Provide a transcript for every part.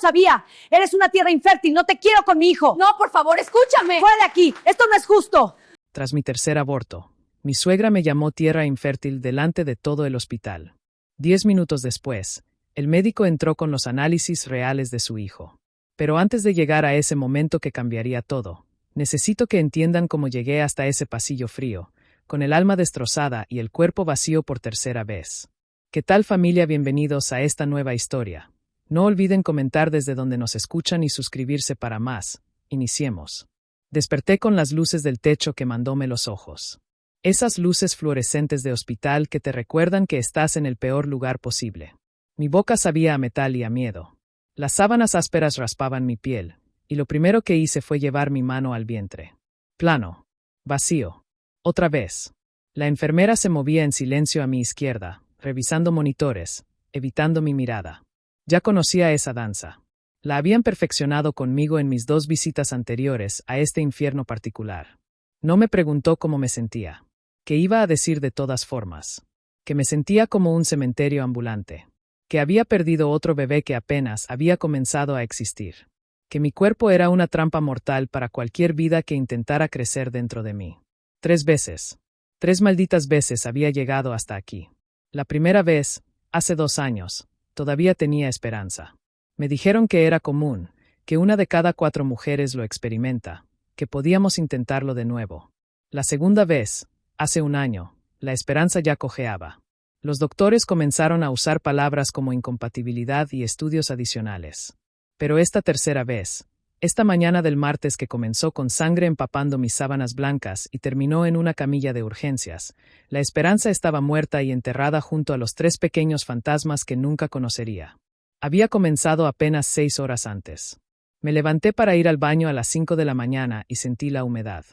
sabía. Eres una tierra infértil, no te quiero con mi hijo. No, por favor, escúchame. ¡Fuera de aquí! ¡Esto no es justo! Tras mi tercer aborto, mi suegra me llamó tierra infértil delante de todo el hospital. 10 minutos después, el médico entró con los análisis reales de su hijo. Pero antes de llegar a ese momento que cambiaría todo, necesito que entiendan cómo llegué hasta ese pasillo frío, con el alma destrozada y el cuerpo vacío por tercera vez. ¿Qué tal, familia? Bienvenidos a esta nueva historia. No olviden comentar desde donde nos escuchan y suscribirse para más. Iniciemos. Desperté con las luces del techo que mandóme los ojos. Esas luces fluorescentes de hospital que te recuerdan que estás en el peor lugar posible. Mi boca sabía a metal y a miedo. Las sábanas ásperas raspaban mi piel, y lo primero que hice fue llevar mi mano al vientre. Plano. Vacío. Otra vez. La enfermera se movía en silencio a mi izquierda, revisando monitores, evitando mi mirada. Ya conocía esa danza. La habían perfeccionado conmigo en mis 2 visitas anteriores a este infierno particular. No me preguntó cómo me sentía. ¿Qué iba a decir de todas formas? Que me sentía como un cementerio ambulante. Que había perdido otro bebé que apenas había comenzado a existir. Que mi cuerpo era una trampa mortal para cualquier vida que intentara crecer dentro de mí. 3 veces. 3 malditas veces había llegado hasta aquí. La primera vez, hace 2 años, todavía tenía esperanza. Me dijeron que era común, que 1 de cada 4 mujeres lo experimenta, que podíamos intentarlo de nuevo. La segunda vez, hace 1 año, la esperanza ya cojeaba. Los doctores comenzaron a usar palabras como incompatibilidad y estudios adicionales. Pero esta tercera vez, esta mañana del martes que comenzó con sangre empapando mis sábanas blancas y terminó en una camilla de urgencias, la esperanza estaba muerta y enterrada junto a los 3 pequeños fantasmas que nunca conocería. Había comenzado apenas 6 horas antes. Me levanté para ir al baño a las 5 de la mañana y sentí la humedad.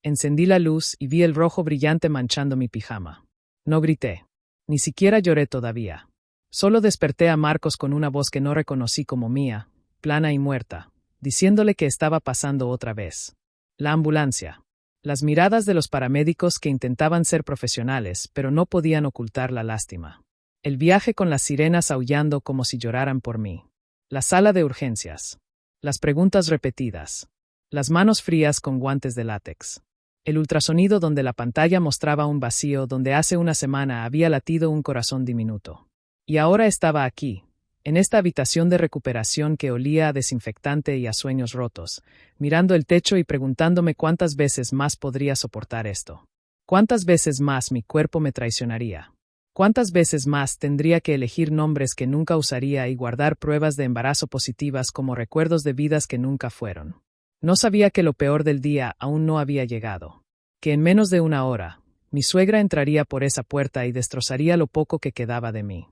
Encendí la luz y vi el rojo brillante manchando mi pijama. No grité. Ni siquiera lloré todavía. Solo desperté a Marcos con una voz que no reconocí como mía, plana y muerta, diciéndole que estaba pasando otra vez. La ambulancia. Las miradas de los paramédicos que intentaban ser profesionales, pero no podían ocultar la lástima. El viaje con las sirenas aullando como si lloraran por mí. La sala de urgencias. Las preguntas repetidas. Las manos frías con guantes de látex. El ultrasonido donde la pantalla mostraba un vacío donde hace 1 semana había latido un corazón diminuto. Y ahora estaba aquí, en esta habitación de recuperación que olía a desinfectante y a sueños rotos, mirando el techo y preguntándome cuántas veces más podría soportar esto. Cuántas veces más mi cuerpo me traicionaría. ¿Cuántas veces más tendría que elegir nombres que nunca usaría y guardar pruebas de embarazo positivas como recuerdos de vidas que nunca fueron? No sabía que lo peor del día aún no había llegado. Que en menos de 1 hora, mi suegra entraría por esa puerta y destrozaría lo poco que quedaba de mí.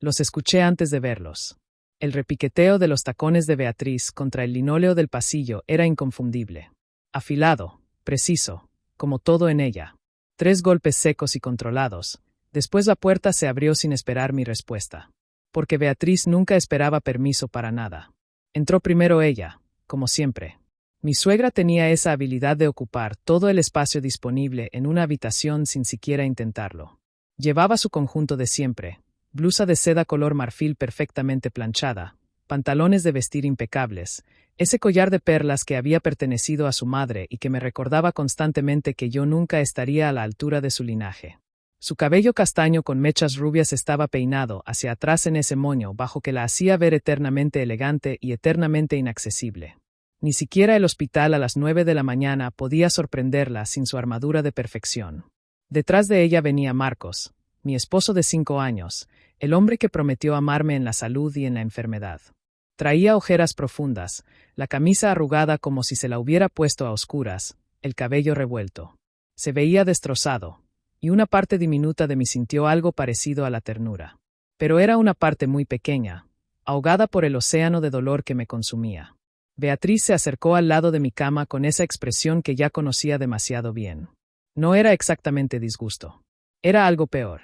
Los escuché antes de verlos. El repiqueteo de los tacones de Beatriz contra el linóleo del pasillo era inconfundible. Afilado, preciso, como todo en ella. 3 golpes secos y controlados. Después la puerta se abrió sin esperar mi respuesta. Porque Beatriz nunca esperaba permiso para nada. Entró primero ella, como siempre. Mi suegra tenía esa habilidad de ocupar todo el espacio disponible en una habitación sin siquiera intentarlo. Llevaba su conjunto de siempre, blusa de seda color marfil perfectamente planchada, pantalones de vestir impecables, ese collar de perlas que había pertenecido a su madre y que me recordaba constantemente que yo nunca estaría a la altura de su linaje. Su cabello castaño con mechas rubias estaba peinado hacia atrás en ese moño bajo que la hacía ver eternamente elegante y eternamente inaccesible. Ni siquiera el hospital a las 9 de la mañana podía sorprenderla sin su armadura de perfección. Detrás de ella venía Marcos, mi esposo de 5 años, el hombre que prometió amarme en la salud y en la enfermedad. Traía ojeras profundas, la camisa arrugada como si se la hubiera puesto a oscuras, el cabello revuelto. Se veía destrozado, y una parte diminuta de mí sintió algo parecido a la ternura. Pero era una parte muy pequeña, ahogada por el océano de dolor que me consumía. Beatriz se acercó al lado de mi cama con esa expresión que ya conocía demasiado bien. No era exactamente disgusto. Era algo peor.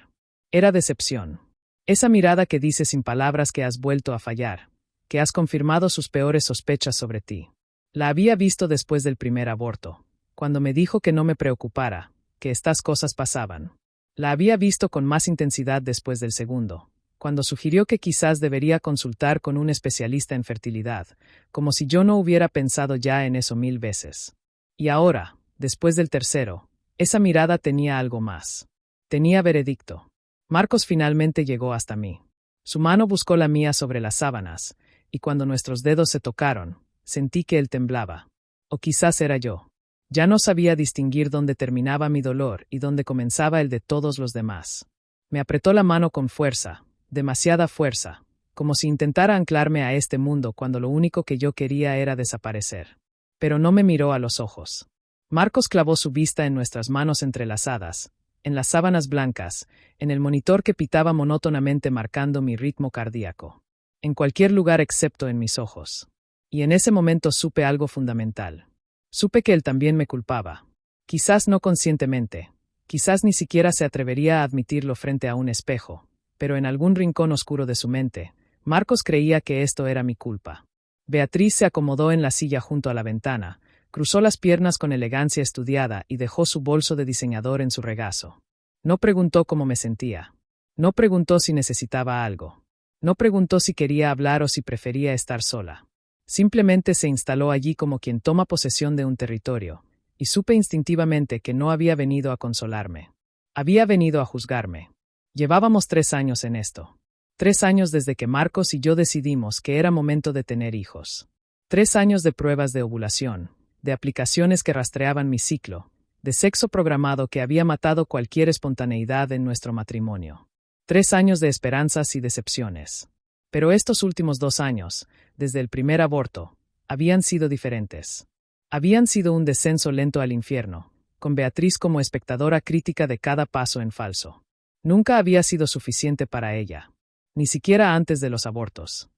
Era decepción. Esa mirada que dice sin palabras que has vuelto a fallar, que has confirmado sus peores sospechas sobre ti. La había visto después del primer aborto, cuando me dijo que no me preocupara, que estas cosas pasaban. La había visto con más intensidad después del segundo, cuando sugirió que quizás debería consultar con un especialista en fertilidad, como si yo no hubiera pensado ya en eso 1000 veces. Y ahora, después del tercero, esa mirada tenía algo más. Tenía veredicto. Marcos finalmente llegó hasta mí. Su mano buscó la mía sobre las sábanas, y cuando nuestros dedos se tocaron, sentí que él temblaba. O quizás era yo. Ya no sabía distinguir dónde terminaba mi dolor y dónde comenzaba el de todos los demás. Me apretó la mano con fuerza, demasiada fuerza, como si intentara anclarme a este mundo cuando lo único que yo quería era desaparecer. Pero no me miró a los ojos. Marcos clavó su vista en nuestras manos entrelazadas, en las sábanas blancas, en el monitor que pitaba monótonamente marcando mi ritmo cardíaco. En cualquier lugar excepto en mis ojos. Y en ese momento supe algo fundamental. Supe que él también me culpaba. Quizás no conscientemente. Quizás ni siquiera se atrevería a admitirlo frente a un espejo, pero en algún rincón oscuro de su mente, Marcos creía que esto era mi culpa. Beatriz se acomodó en la silla junto a la ventana, cruzó las piernas con elegancia estudiada y dejó su bolso de diseñador en su regazo. No preguntó cómo me sentía. No preguntó si necesitaba algo. No preguntó si quería hablar o si prefería estar sola. Simplemente se instaló allí como quien toma posesión de un territorio, y supe instintivamente que no había venido a consolarme. Había venido a juzgarme. Llevábamos 3 años en esto. 3 años desde que Marcos y yo decidimos que era momento de tener hijos. 3 años de pruebas de ovulación, de aplicaciones que rastreaban mi ciclo, de sexo programado que había matado cualquier espontaneidad en nuestro matrimonio. 3 años de esperanzas y decepciones. Pero estos últimos 2 años, desde el primer aborto, habían sido diferentes. Habían sido un descenso lento al infierno, con Beatriz como espectadora crítica de cada paso en falso. Nunca había sido suficiente para ella, ni siquiera antes de los abortos.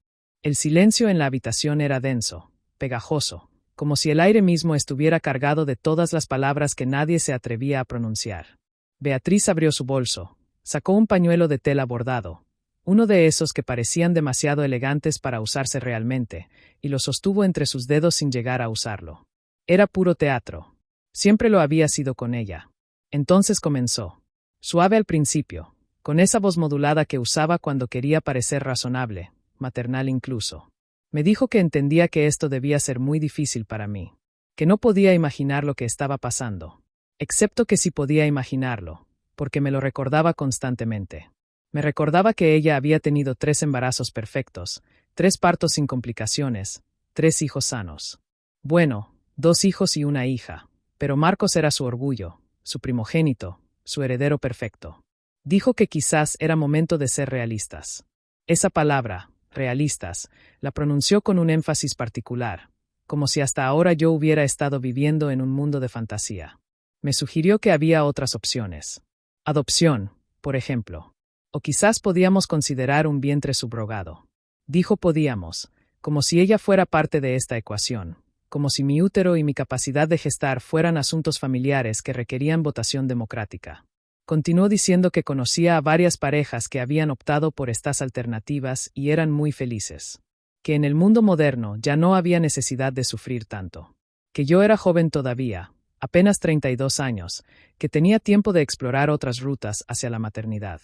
El silencio en la habitación era denso, pegajoso, como si el aire mismo estuviera cargado de todas las palabras que nadie se atrevía a pronunciar. Beatriz abrió su bolso, sacó un pañuelo de tela bordado, uno de esos que parecían demasiado elegantes para usarse realmente, y lo sostuvo entre sus dedos sin llegar a usarlo. Era puro teatro. Siempre lo había sido con ella. Entonces comenzó. Suave al principio, con esa voz modulada que usaba cuando quería parecer razonable, maternal incluso. Me dijo que entendía que esto debía ser muy difícil para mí, que no podía imaginar lo que estaba pasando, excepto que sí podía imaginarlo, porque me lo recordaba constantemente. Me recordaba que ella había tenido 3 embarazos perfectos, 3 partos sin complicaciones, 3 hijos sanos. Bueno, 2 hijos y una hija, pero Marcos era su orgullo, su primogénito, su heredero perfecto. Dijo que quizás era momento de ser realistas. Esa palabra, realistas, la pronunció con un énfasis particular, como si hasta ahora yo hubiera estado viviendo en un mundo de fantasía. Me sugirió que había otras opciones. Adopción, por ejemplo. O quizás podíamos considerar un vientre subrogado. Dijo podíamos, como si ella fuera parte de esta ecuación, como si mi útero y mi capacidad de gestar fueran asuntos familiares que requerían votación democrática. Continuó diciendo que conocía a varias parejas que habían optado por estas alternativas y eran muy felices. Que en el mundo moderno ya no había necesidad de sufrir tanto. Que yo era joven todavía, apenas 32 años, que tenía tiempo de explorar otras rutas hacia la maternidad.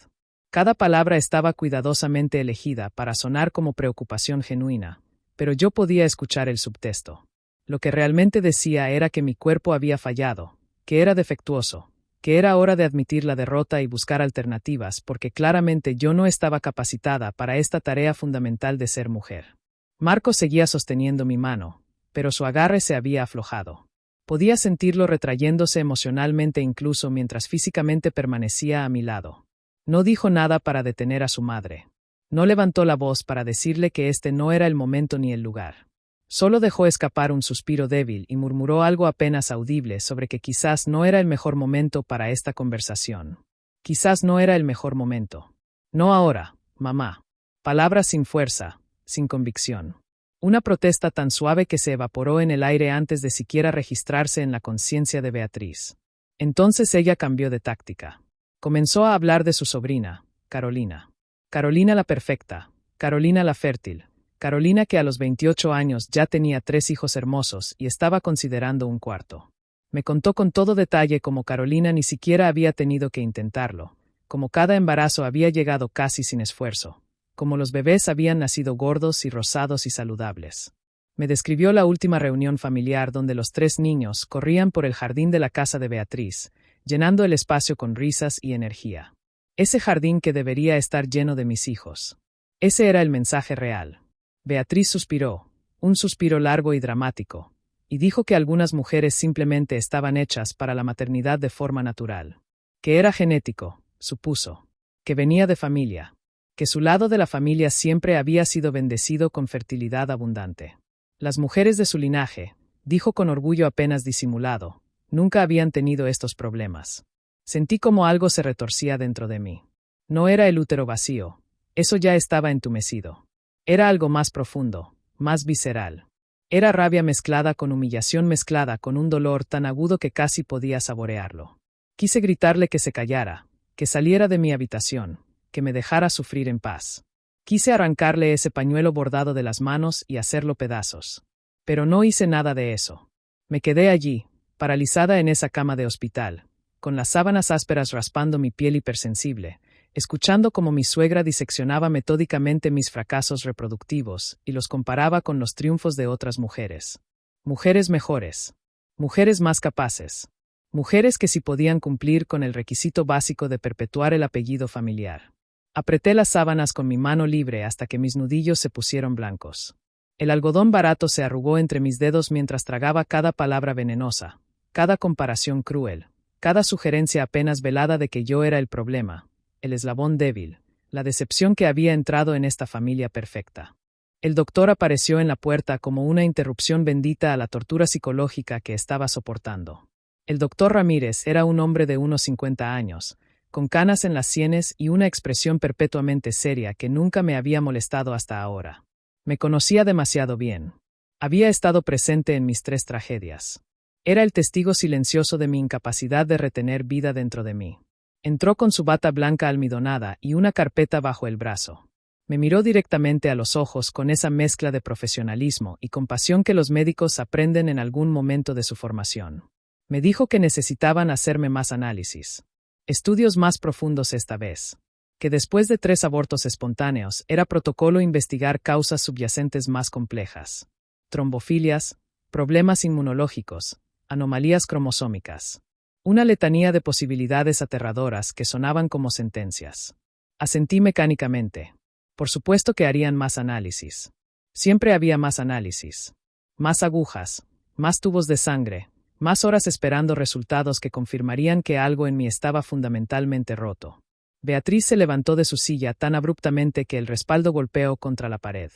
Cada palabra estaba cuidadosamente elegida para sonar como preocupación genuina, pero yo podía escuchar el subtexto. Lo que realmente decía era que mi cuerpo había fallado, que era defectuoso, que era hora de admitir la derrota y buscar alternativas porque claramente yo no estaba capacitada para esta tarea fundamental de ser mujer. Marcos seguía sosteniendo mi mano, pero su agarre se había aflojado. Podía sentirlo retrayéndose emocionalmente incluso mientras físicamente permanecía a mi lado. No dijo nada para detener a su madre. No levantó la voz para decirle que este no era el momento ni el lugar. Solo dejó escapar un suspiro débil y murmuró algo apenas audible sobre que quizás no era el mejor momento para esta conversación. Quizás no era el mejor momento. No ahora, mamá. Palabras sin fuerza, sin convicción. Una protesta tan suave que se evaporó en el aire antes de siquiera registrarse en la conciencia de Beatriz. Entonces ella cambió de táctica. Comenzó a hablar de su sobrina, Carolina. Carolina la perfecta, Carolina la fértil, Carolina que a los 28 años ya tenía 3 hijos hermosos y estaba considerando un cuarto. Me contó con todo detalle cómo Carolina ni siquiera había tenido que intentarlo, cómo cada embarazo había llegado casi sin esfuerzo, como los bebés habían nacido gordos y rosados y saludables. Me describió la última reunión familiar donde los 3 niños corrían por el jardín de la casa de Beatriz, llenando el espacio con risas y energía. Ese jardín que debería estar lleno de mis hijos. Ese era el mensaje real. Beatriz suspiró, un suspiro largo y dramático, y dijo que algunas mujeres simplemente estaban hechas para la maternidad de forma natural. Que era genético, supuso. Que venía de familia. Que su lado de la familia siempre había sido bendecido con fertilidad abundante. Las mujeres de su linaje, dijo con orgullo apenas disimulado, nunca habían tenido estos problemas. Sentí como algo se retorcía dentro de mí. No era el útero vacío, eso ya estaba entumecido. Era algo más profundo, más visceral. Era rabia mezclada con humillación mezclada con un dolor tan agudo que casi podía saborearlo. Quise gritarle que se callara, que saliera de mi habitación, que me dejara sufrir en paz. Quise arrancarle ese pañuelo bordado de las manos y hacerlo pedazos. Pero no hice nada de eso. Me quedé allí, paralizada en esa cama de hospital, con las sábanas ásperas raspando mi piel hipersensible, escuchando cómo mi suegra diseccionaba metódicamente mis fracasos reproductivos y los comparaba con los triunfos de otras mujeres. Mujeres mejores. Mujeres más capaces. Mujeres que sí podían cumplir con el requisito básico de perpetuar el apellido familiar. Apreté las sábanas con mi mano libre hasta que mis nudillos se pusieron blancos. El algodón barato se arrugó entre mis dedos mientras tragaba cada palabra venenosa, cada comparación cruel, cada sugerencia apenas velada de que yo era el problema, el eslabón débil, la decepción que había entrado en esta familia perfecta. El doctor apareció en la puerta como una interrupción bendita a la tortura psicológica que estaba soportando. El doctor Ramírez era un hombre de unos 50 años, con canas en las sienes y una expresión perpetuamente seria que nunca me había molestado hasta ahora. Me conocía demasiado bien. Había estado presente en mis 3 tragedias. Era el testigo silencioso de mi incapacidad de retener vida dentro de mí. Entró con su bata blanca almidonada y una carpeta bajo el brazo. Me miró directamente a los ojos con esa mezcla de profesionalismo y compasión que los médicos aprenden en algún momento de su formación. Me dijo que necesitaban hacerme más análisis. Estudios más profundos esta vez. Que después de 3 abortos espontáneos era protocolo investigar causas subyacentes más complejas. Trombofilias, problemas inmunológicos, anomalías cromosómicas. Una letanía de posibilidades aterradoras que sonaban como sentencias. Asentí mecánicamente. Por supuesto que harían más análisis. Siempre había más análisis. Más agujas, más tubos de sangre, más horas esperando resultados que confirmarían que algo en mí estaba fundamentalmente roto. Beatriz se levantó de su silla tan abruptamente que el respaldo golpeó contra la pared.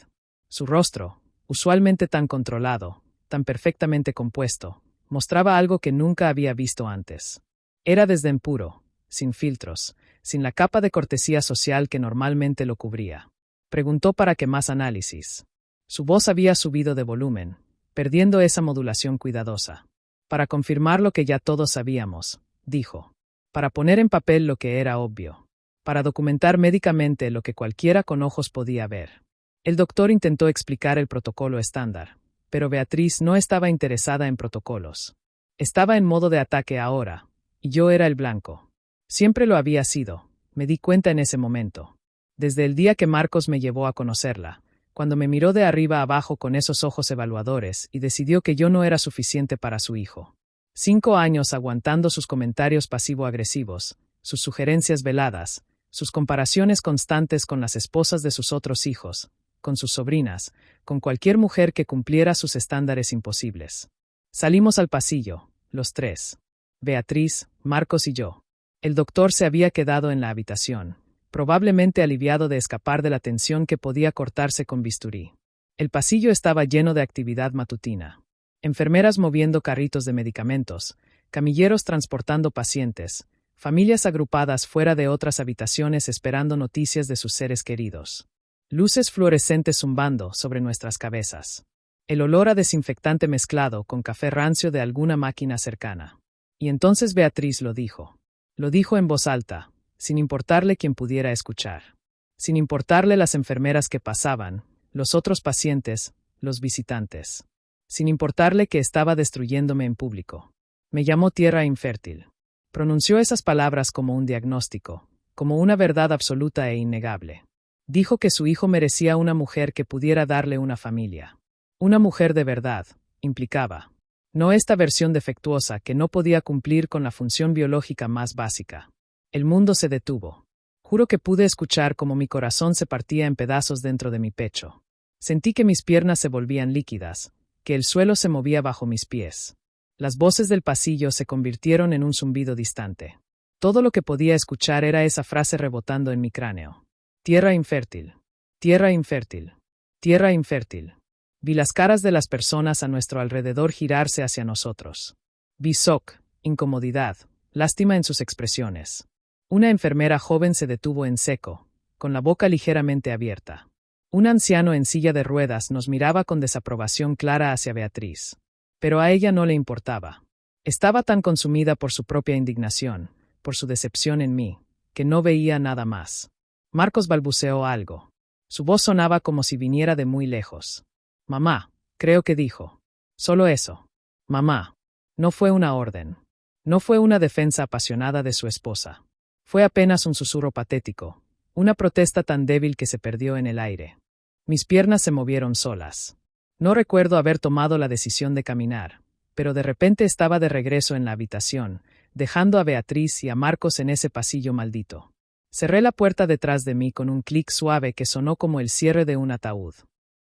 Su rostro, usualmente tan controlado, tan perfectamente compuesto, mostraba algo que nunca había visto antes. Era desdén puro, sin filtros, sin la capa de cortesía social que normalmente lo cubría. Preguntó para qué más análisis. Su voz había subido de volumen, perdiendo esa modulación cuidadosa. Para confirmar lo que ya todos sabíamos, dijo. Para poner en papel lo que era obvio. Para documentar médicamente lo que cualquiera con ojos podía ver. El doctor intentó explicar el protocolo estándar, pero Beatriz no estaba interesada en protocolos. Estaba en modo de ataque ahora, y yo era el blanco. Siempre lo había sido, me di cuenta en ese momento. Desde el día que Marcos me llevó a conocerla, cuando me miró de arriba abajo con esos ojos evaluadores y decidió que yo no era suficiente para su hijo. 5 años aguantando sus comentarios pasivo-agresivos, sus sugerencias veladas, sus comparaciones constantes con las esposas de sus otros hijos, con sus sobrinas, con cualquier mujer que cumpliera sus estándares imposibles. Salimos al pasillo, los 3. Beatriz, Marcos y yo. El doctor se había quedado en la habitación, probablemente aliviado de escapar de la tensión que podía cortarse con bisturí. El pasillo estaba lleno de actividad matutina. Enfermeras moviendo carritos de medicamentos, camilleros transportando pacientes, familias agrupadas fuera de otras habitaciones esperando noticias de sus seres queridos. Luces fluorescentes zumbando sobre nuestras cabezas. El olor a desinfectante mezclado con café rancio de alguna máquina cercana. Y entonces Beatriz lo dijo. Lo dijo en voz alta, sin importarle quien pudiera escuchar. Sin importarle las enfermeras que pasaban, los otros pacientes, los visitantes. Sin importarle que estaba destruyéndome en público. Me llamó tierra infértil. Pronunció esas palabras como un diagnóstico, como una verdad absoluta e innegable. Dijo que su hijo merecía una mujer que pudiera darle una familia. Una mujer de verdad, implicaba. No esta versión defectuosa que no podía cumplir con la función biológica más básica. El mundo se detuvo. Juro que pude escuchar cómo mi corazón se partía en pedazos dentro de mi pecho. Sentí que mis piernas se volvían líquidas, que el suelo se movía bajo mis pies. Las voces del pasillo se convirtieron en un zumbido distante. Todo lo que podía escuchar era esa frase rebotando en mi cráneo. Tierra infértil. Tierra infértil. Tierra infértil. Vi las caras de las personas a nuestro alrededor girarse hacia nosotros. Vi shock, incomodidad, lástima en sus expresiones. Una enfermera joven se detuvo en seco, con la boca ligeramente abierta. Un anciano en silla de ruedas nos miraba con desaprobación clara hacia Beatriz. Pero a ella no le importaba. Estaba tan consumida por su propia indignación, por su decepción en mí, que no veía nada más. Marcos balbuceó algo. Su voz sonaba como si viniera de muy lejos. Mamá, creo que dijo. Solo eso. Mamá. No fue una orden. No fue una defensa apasionada de su esposa. Fue apenas un susurro patético, una protesta tan débil que se perdió en el aire. Mis piernas se movieron solas. No recuerdo haber tomado la decisión de caminar, pero de repente estaba de regreso en la habitación, dejando a Beatriz y a Marcos en ese pasillo maldito. Cerré la puerta detrás de mí con un clic suave que sonó como el cierre de un ataúd.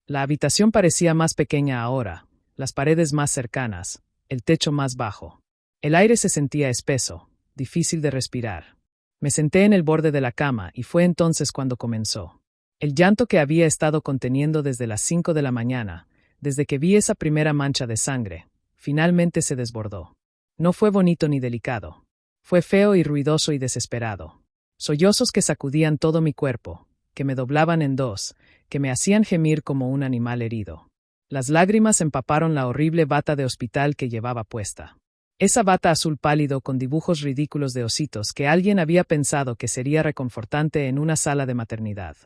La habitación parecía más pequeña ahora, las paredes más cercanas, el techo más bajo. El aire se sentía espeso, difícil de respirar. Me senté en el borde de la cama y fue entonces cuando comenzó. El llanto que había estado conteniendo desde las 5 de la mañana, desde que vi esa primera mancha de sangre, finalmente se desbordó. No fue bonito ni delicado. Fue feo y ruidoso y desesperado. Sollozos que sacudían todo mi cuerpo, que me doblaban en dos, que me hacían gemir como un animal herido. Las lágrimas empaparon la horrible bata de hospital que llevaba puesta. Esa bata azul pálido con dibujos ridículos de ositos que alguien había pensado que sería reconfortante en una sala de maternidad.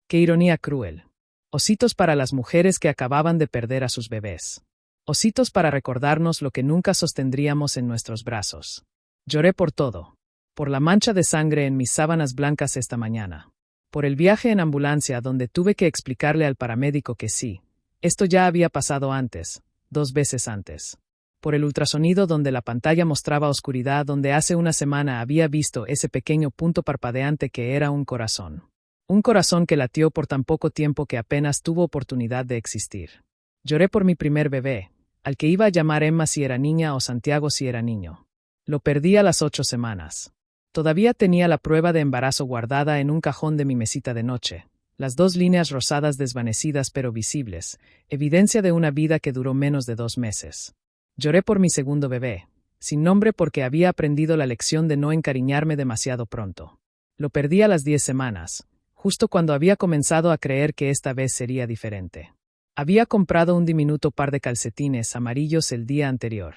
¡Qué ironía cruel! Ositos para las mujeres que acababan de perder a sus bebés. Ositos para recordarnos lo que nunca sostendríamos en nuestros brazos. Lloré por todo. Por la mancha de sangre en mis sábanas blancas esta mañana. Por el viaje en ambulancia donde tuve que explicarle al paramédico que sí, esto ya había pasado antes, 2 veces antes. Por el ultrasonido donde la pantalla mostraba oscuridad donde hace una semana había visto ese pequeño punto parpadeante que era un corazón. Un corazón que latió por tan poco tiempo que apenas tuvo oportunidad de existir. Lloré por mi primer bebé, al que iba a llamar Emma si era niña o Santiago si era niño. Lo perdí a las 8 semanas. Todavía tenía la prueba de embarazo guardada en un cajón de mi mesita de noche, las 2 líneas rosadas desvanecidas pero visibles, evidencia de una vida que duró menos de 2 meses. Lloré por mi segundo bebé, sin nombre porque había aprendido la lección de no encariñarme demasiado pronto. Lo perdí a las 10 semanas, justo cuando había comenzado a creer que esta vez sería diferente. Había comprado un diminuto par de calcetines amarillos el día anterior.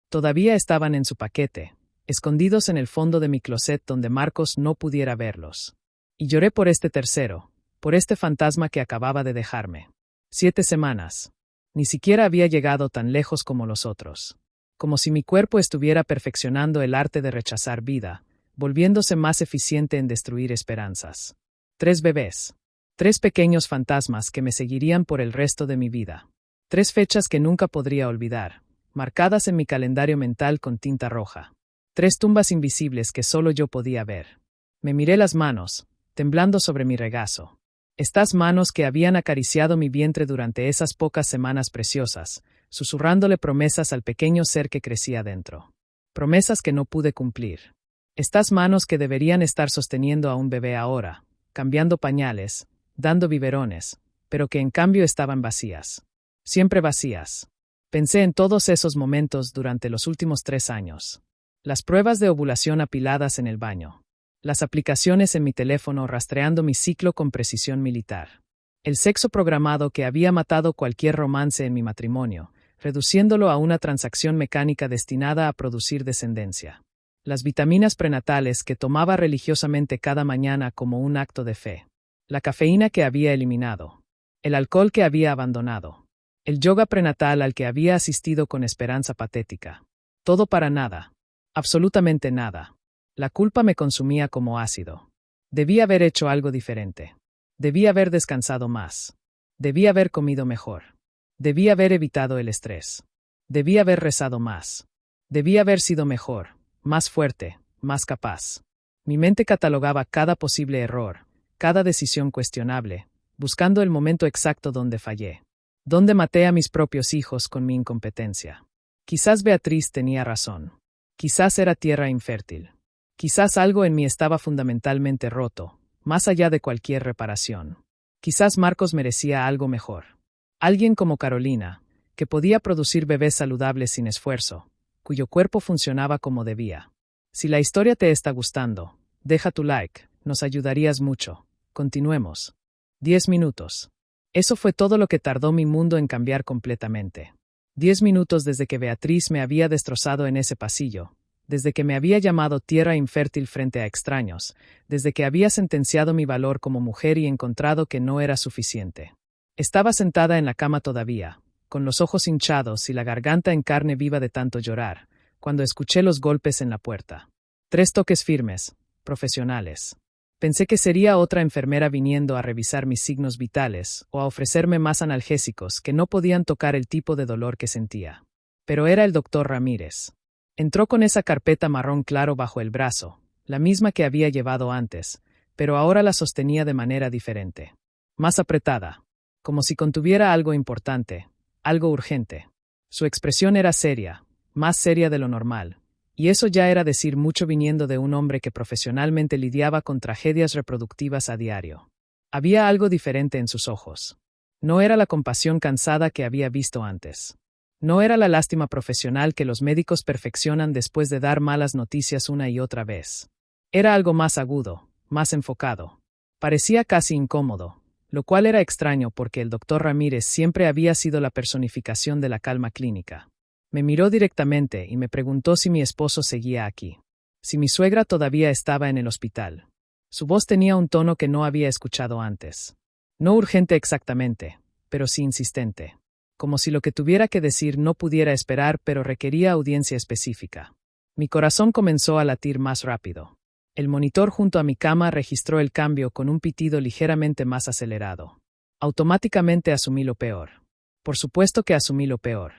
Todavía estaban en su paquete, escondidos en el fondo de mi closet donde Marcos no pudiera verlos. Y lloré por este tercero, por este fantasma que acababa de dejarme. 7 semanas. Ni siquiera había llegado tan lejos como los otros. Como si mi cuerpo estuviera perfeccionando el arte de rechazar vida, volviéndose más eficiente en destruir esperanzas. 3 bebés. 3 pequeños fantasmas que me seguirían por el resto de mi vida. 3 fechas que nunca podría olvidar, marcadas en mi calendario mental con tinta roja. 3 tumbas invisibles que solo yo podía ver. Me miré las manos, temblando sobre mi regazo. Estas manos que habían acariciado mi vientre durante esas pocas semanas preciosas, susurrándole promesas al pequeño ser que crecía dentro. Promesas que no pude cumplir. Estas manos que deberían estar sosteniendo a un bebé ahora, cambiando pañales, dando biberones, pero que en cambio estaban vacías. Siempre vacías. Pensé en todos esos momentos durante los últimos 3 años. Las pruebas de ovulación apiladas en el baño. Las aplicaciones en mi teléfono rastreando mi ciclo con precisión militar. El sexo programado que había matado cualquier romance en mi matrimonio, reduciéndolo a una transacción mecánica destinada a producir descendencia. Las vitaminas prenatales que tomaba religiosamente cada mañana como un acto de fe. La cafeína que había eliminado. El alcohol que había abandonado. El yoga prenatal al que había asistido con esperanza patética. Todo para nada. Absolutamente nada. La culpa me consumía como ácido. Debí haber hecho algo diferente. Debí haber descansado más. Debí haber comido mejor. Debí haber evitado el estrés. Debí haber rezado más. Debí haber sido mejor, más fuerte, más capaz. Mi mente catalogaba cada posible error, cada decisión cuestionable, buscando el momento exacto donde fallé. Donde maté a mis propios hijos con mi incompetencia. Quizás Beatriz tenía razón. Quizás era tierra infértil. Quizás algo en mí estaba fundamentalmente roto, más allá de cualquier reparación. Quizás Marcos merecía algo mejor. Alguien como Carolina, que podía producir bebés saludables sin esfuerzo, cuyo cuerpo funcionaba como debía. Si la historia te está gustando, deja tu like, nos ayudarías mucho. Continuemos. 10 minutos. Eso fue todo lo que tardó mi mundo en cambiar completamente. 10 minutos desde que Beatriz me había destrozado en ese pasillo, desde que me había llamado tierra infértil frente a extraños, desde que había sentenciado mi valor como mujer y encontrado que no era suficiente. Estaba sentada en la cama todavía, con los ojos hinchados y la garganta en carne viva de tanto llorar, cuando escuché los golpes en la puerta. 3 toques firmes, profesionales. Pensé que sería otra enfermera viniendo a revisar mis signos vitales o a ofrecerme más analgésicos que no podían tocar el tipo de dolor que sentía. Pero era el doctor Ramírez. Entró con esa carpeta marrón claro bajo el brazo, la misma que había llevado antes, pero ahora la sostenía de manera diferente. Más apretada, como si contuviera algo importante, algo urgente. Su expresión era seria, más seria de lo normal. Y eso ya era decir mucho viniendo de un hombre que profesionalmente lidiaba con tragedias reproductivas a diario. Había algo diferente en sus ojos. No era la compasión cansada que había visto antes. No era la lástima profesional que los médicos perfeccionan después de dar malas noticias una y otra vez. Era algo más agudo, más enfocado. Parecía casi incómodo, lo cual era extraño porque el doctor Ramírez siempre había sido la personificación de la calma clínica. Me miró directamente y me preguntó si mi esposo seguía aquí, si mi suegra todavía estaba en el hospital. Su voz tenía un tono que no había escuchado antes. No urgente exactamente, pero sí insistente. Como si lo que tuviera que decir no pudiera esperar, pero requería audiencia específica. Mi corazón comenzó a latir más rápido. El monitor junto a mi cama registró el cambio con un pitido ligeramente más acelerado. Automáticamente asumí lo peor. Por supuesto que asumí lo peor.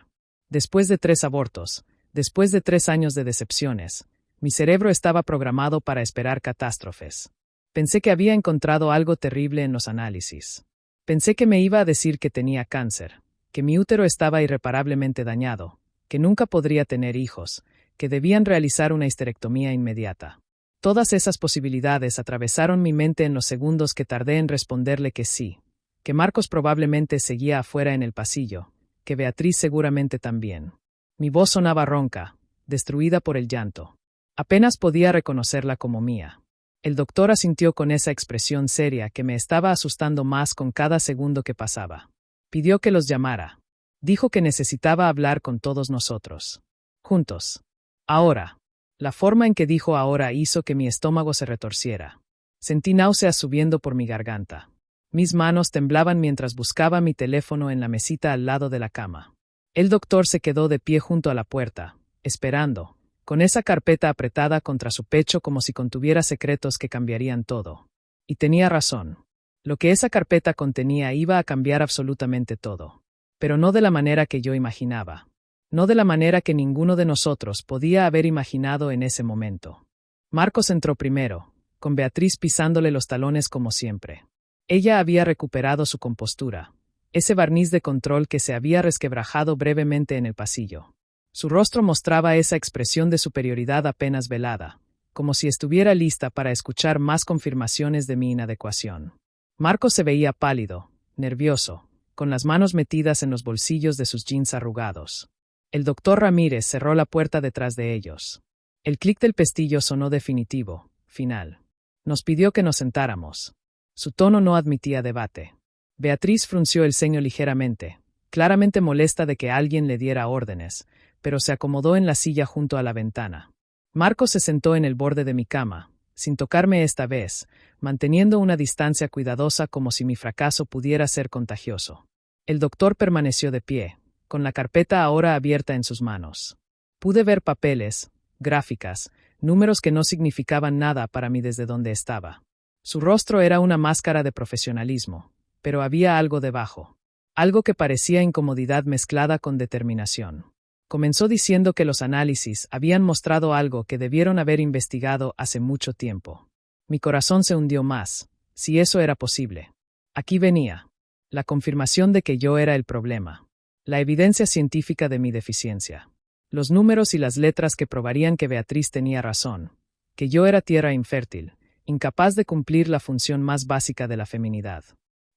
Después de 3 abortos, después de 3 años de decepciones, mi cerebro estaba programado para esperar catástrofes. Pensé que había encontrado algo terrible en los análisis. Pensé que me iba a decir que tenía cáncer, que mi útero estaba irreparablemente dañado, que nunca podría tener hijos, que debían realizar una histerectomía inmediata. Todas esas posibilidades atravesaron mi mente en los segundos que tardé en responderle que sí, que Marcos probablemente seguía afuera en el pasillo, que Beatriz seguramente también. Mi voz sonaba ronca, destruida por el llanto. Apenas podía reconocerla como mía. El doctor asintió con esa expresión seria que me estaba asustando más con cada segundo que pasaba. Pidió que los llamara. Dijo que necesitaba hablar con todos nosotros. Juntos. Ahora. La forma en que dijo ahora hizo que mi estómago se retorciera. Sentí náuseas subiendo por mi garganta. Mis manos temblaban mientras buscaba mi teléfono en la mesita al lado de la cama. El doctor se quedó de pie junto a la puerta, esperando, con esa carpeta apretada contra su pecho como si contuviera secretos que cambiarían todo. Y tenía razón. Lo que esa carpeta contenía iba a cambiar absolutamente todo. Pero no de la manera que yo imaginaba. No de la manera que ninguno de nosotros podía haber imaginado en ese momento. Marcos entró primero, con Beatriz pisándole los talones como siempre. Ella había recuperado su compostura, ese barniz de control que se había resquebrajado brevemente en el pasillo. Su rostro mostraba esa expresión de superioridad apenas velada, como si estuviera lista para escuchar más confirmaciones de mi inadecuación. Marcos se veía pálido, nervioso, con las manos metidas en los bolsillos de sus jeans arrugados. El doctor Ramírez cerró la puerta detrás de ellos. El clic del pestillo sonó definitivo, final. Nos pidió que nos sentáramos. Su tono no admitía debate. Beatriz frunció el ceño ligeramente, claramente molesta de que alguien le diera órdenes, pero se acomodó en la silla junto a la ventana. Marcos se sentó en el borde de mi cama, sin tocarme esta vez, manteniendo una distancia cuidadosa como si mi fracaso pudiera ser contagioso. El doctor permaneció de pie, con la carpeta ahora abierta en sus manos. Pude ver papeles, gráficas, números que no significaban nada para mí desde donde estaba. Su rostro era una máscara de profesionalismo, pero había algo debajo. Algo que parecía incomodidad mezclada con determinación. Comenzó diciendo que los análisis habían mostrado algo que debieron haber investigado hace mucho tiempo. Mi corazón se hundió más, si eso era posible. Aquí venía. La confirmación de que yo era el problema. La evidencia científica de mi deficiencia. Los números y las letras que probarían que Beatriz tenía razón. Que yo era tierra infértil, incapaz de cumplir la función más básica de la feminidad.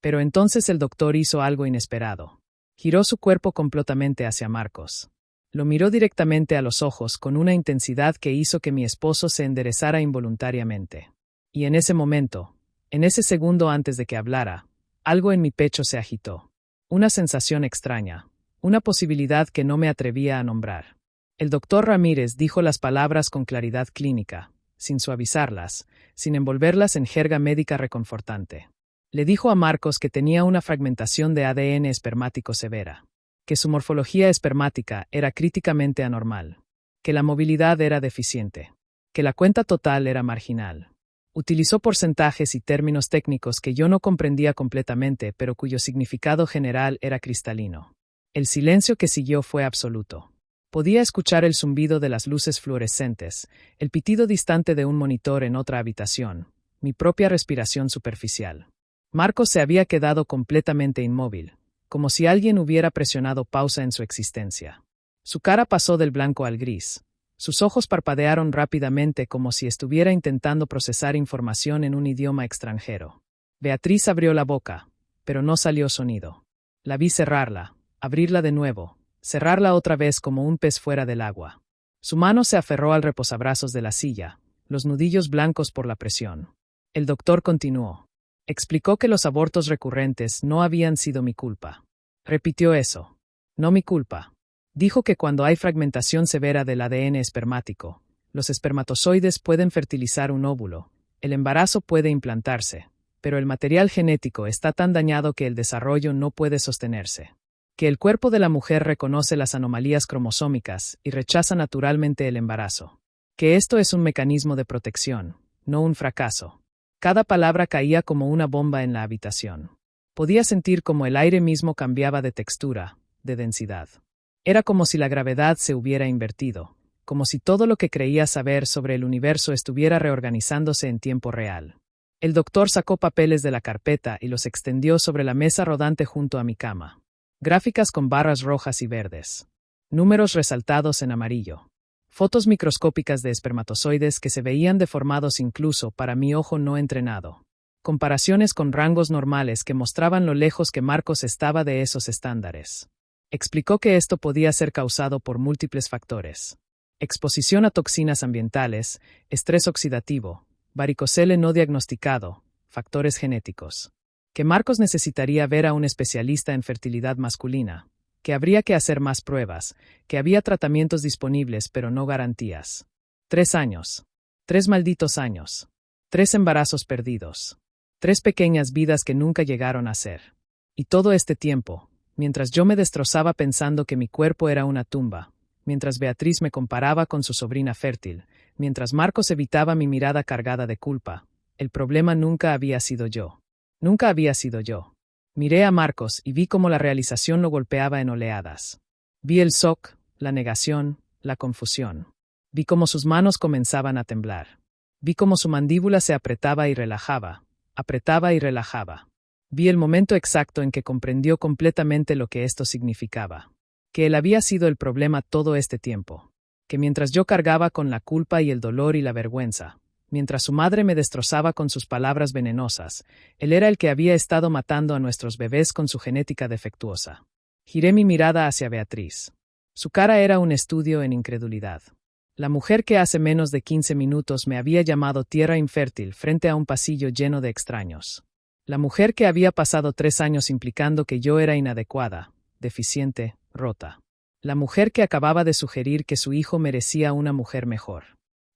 Pero entonces el doctor hizo algo inesperado. Giró su cuerpo completamente hacia Marcos. Lo miró directamente a los ojos con una intensidad que hizo que mi esposo se enderezara involuntariamente. Y en ese momento, en ese segundo antes de que hablara, algo en mi pecho se agitó. Una sensación extraña, una posibilidad que no me atrevía a nombrar. El doctor Ramírez dijo las palabras con claridad clínica, sin suavizarlas, sin envolverlas en jerga médica reconfortante. Le dijo a Marcos que tenía una fragmentación de ADN espermático severa, que su morfología espermática era críticamente anormal, que la movilidad era deficiente, que la cuenta total era marginal. Utilizó porcentajes y términos técnicos que yo no comprendía completamente, pero cuyo significado general era cristalino. El silencio que siguió fue absoluto. Podía escuchar el zumbido de las luces fluorescentes, el pitido distante de un monitor en otra habitación, mi propia respiración superficial. Marcos se había quedado completamente inmóvil, como si alguien hubiera presionado pausa en su existencia. Su cara pasó del blanco al gris. Sus ojos parpadearon rápidamente como si estuviera intentando procesar información en un idioma extranjero. Beatriz abrió la boca, pero no salió sonido. La vi cerrarla, abrirla de nuevo, cerrarla otra vez como un pez fuera del agua. Su mano se aferró al reposabrazos de la silla, los nudillos blancos por la presión. El doctor continuó. Explicó que los abortos recurrentes no habían sido mi culpa. Repitió eso. No mi culpa. Dijo que cuando hay fragmentación severa del ADN espermático, los espermatozoides pueden fertilizar un óvulo, el embarazo puede implantarse, pero el material genético está tan dañado que el desarrollo no puede sostenerse. Que el cuerpo de la mujer reconoce las anomalías cromosómicas y rechaza naturalmente el embarazo. Que esto es un mecanismo de protección, no un fracaso. Cada palabra caía como una bomba en la habitación. Podía sentir como el aire mismo cambiaba de textura, de densidad. Era como si la gravedad se hubiera invertido, como si todo lo que creía saber sobre el universo estuviera reorganizándose en tiempo real. El doctor sacó papeles de la carpeta y los extendió sobre la mesa rodante junto a mi cama. Gráficas con barras rojas y verdes. Números resaltados en amarillo. Fotos microscópicas de espermatozoides que se veían deformados incluso para mi ojo no entrenado. Comparaciones con rangos normales que mostraban lo lejos que Marcos estaba de esos estándares. Explicó que esto podía ser causado por múltiples factores. Exposición a toxinas ambientales, estrés oxidativo, varicocele no diagnosticado, factores genéticos. Que Marcos necesitaría ver a un especialista en fertilidad masculina, que habría que hacer más pruebas, que había tratamientos disponibles pero no garantías. 3 años. 3 malditos años. 3 embarazos perdidos. 3 pequeñas vidas que nunca llegaron a ser. Y todo este tiempo, mientras yo me destrozaba pensando que mi cuerpo era una tumba, mientras Beatriz me comparaba con su sobrina fértil, mientras Marcos evitaba mi mirada cargada de culpa, el problema nunca había sido yo. Nunca había sido yo. Miré a Marcos y vi cómo la realización lo golpeaba en oleadas. Vi el shock, la negación, la confusión. Vi cómo sus manos comenzaban a temblar. Vi cómo su mandíbula se apretaba y relajaba, apretaba y relajaba. Vi el momento exacto en que comprendió completamente lo que esto significaba. Que él había sido el problema todo este tiempo. Que mientras yo cargaba con la culpa y el dolor y la vergüenza, mientras su madre me destrozaba con sus palabras venenosas, él era el que había estado matando a nuestros bebés con su genética defectuosa. Giré mi mirada hacia Beatriz. Su cara era un estudio en incredulidad. La mujer que hace menos de 15 minutos me había llamado tierra infértil frente a un pasillo lleno de extraños. La mujer que había pasado 3 años implicando que yo era inadecuada, deficiente, rota. La mujer que acababa de sugerir que su hijo merecía una mujer mejor.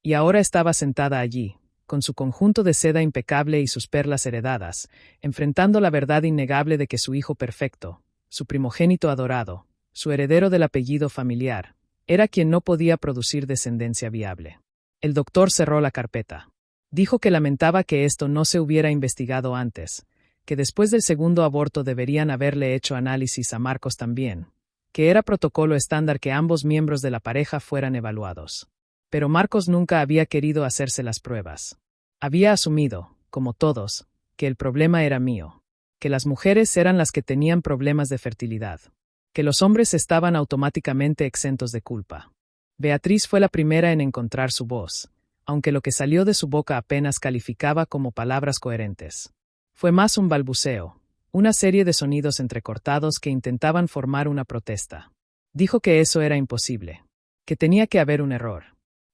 Y ahora estaba sentada allí, con su conjunto de seda impecable y sus perlas heredadas, enfrentando la verdad innegable de que su hijo perfecto, su primogénito adorado, su heredero del apellido familiar, era quien no podía producir descendencia viable. El doctor cerró la carpeta. Dijo que lamentaba que esto no se hubiera investigado antes, que después del segundo aborto deberían haberle hecho análisis a Marcos también, que era protocolo estándar que ambos miembros de la pareja fueran evaluados. Pero Marcos nunca había querido hacerse las pruebas. Había asumido, como todos, que el problema era mío, que las mujeres eran las que tenían problemas de fertilidad, que los hombres estaban automáticamente exentos de culpa. Beatriz fue la primera en encontrar su voz, aunque lo que salió de su boca apenas calificaba como palabras coherentes. Fue más un balbuceo, una serie de sonidos entrecortados que intentaban formar una protesta. Dijo que eso era imposible, que tenía que haber un error,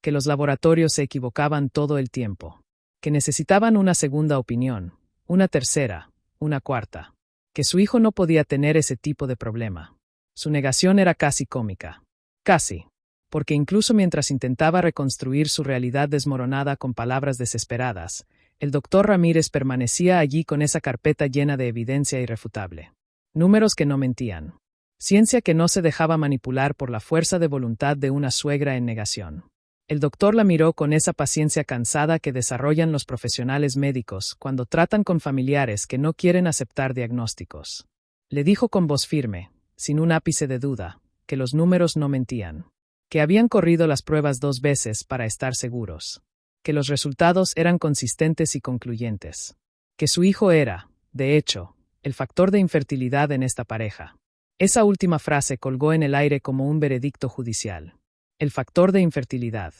que los laboratorios se equivocaban todo el tiempo, que necesitaban una segunda opinión, una tercera, una cuarta, que su hijo no podía tener ese tipo de problema. Su negación era casi cómica. Casi. Porque incluso mientras intentaba reconstruir su realidad desmoronada con palabras desesperadas, el doctor Ramírez permanecía allí con esa carpeta llena de evidencia irrefutable. Números que no mentían. Ciencia que no se dejaba manipular por la fuerza de voluntad de una suegra en negación. El doctor la miró con esa paciencia cansada que desarrollan los profesionales médicos cuando tratan con familiares que no quieren aceptar diagnósticos. Le dijo con voz firme, sin un ápice de duda, que los números no mentían, que habían corrido las pruebas 2 veces para estar seguros, que los resultados eran consistentes y concluyentes, que su hijo era, de hecho, el factor de infertilidad en esta pareja. Esa última frase colgó en el aire como un veredicto judicial. El factor de infertilidad.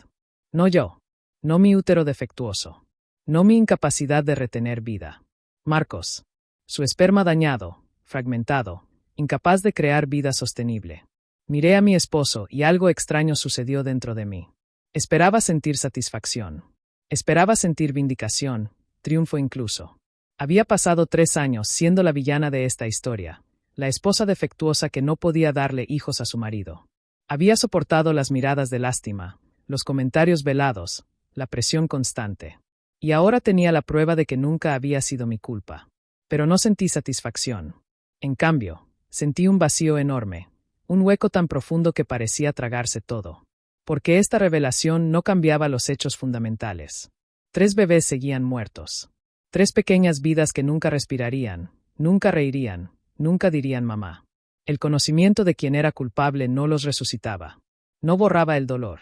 No yo. No mi útero defectuoso. No mi incapacidad de retener vida. Marcos. Su esperma dañado, fragmentado, incapaz de crear vida sostenible. Miré a mi esposo y algo extraño sucedió dentro de mí. Esperaba sentir satisfacción. Esperaba sentir vindicación, triunfo incluso. Había pasado 3 años siendo la villana de esta historia, la esposa defectuosa que no podía darle hijos a su marido. Había soportado las miradas de lástima, los comentarios velados, la presión constante. Y ahora tenía la prueba de que nunca había sido mi culpa. Pero no sentí satisfacción. En cambio, sentí un vacío enorme, un hueco tan profundo que parecía tragarse todo. Porque esta revelación no cambiaba los hechos fundamentales. 3 bebés seguían muertos. 3 pequeñas vidas que nunca respirarían, nunca reirían, nunca dirían mamá. El conocimiento de quién era culpable no los resucitaba. No borraba el dolor.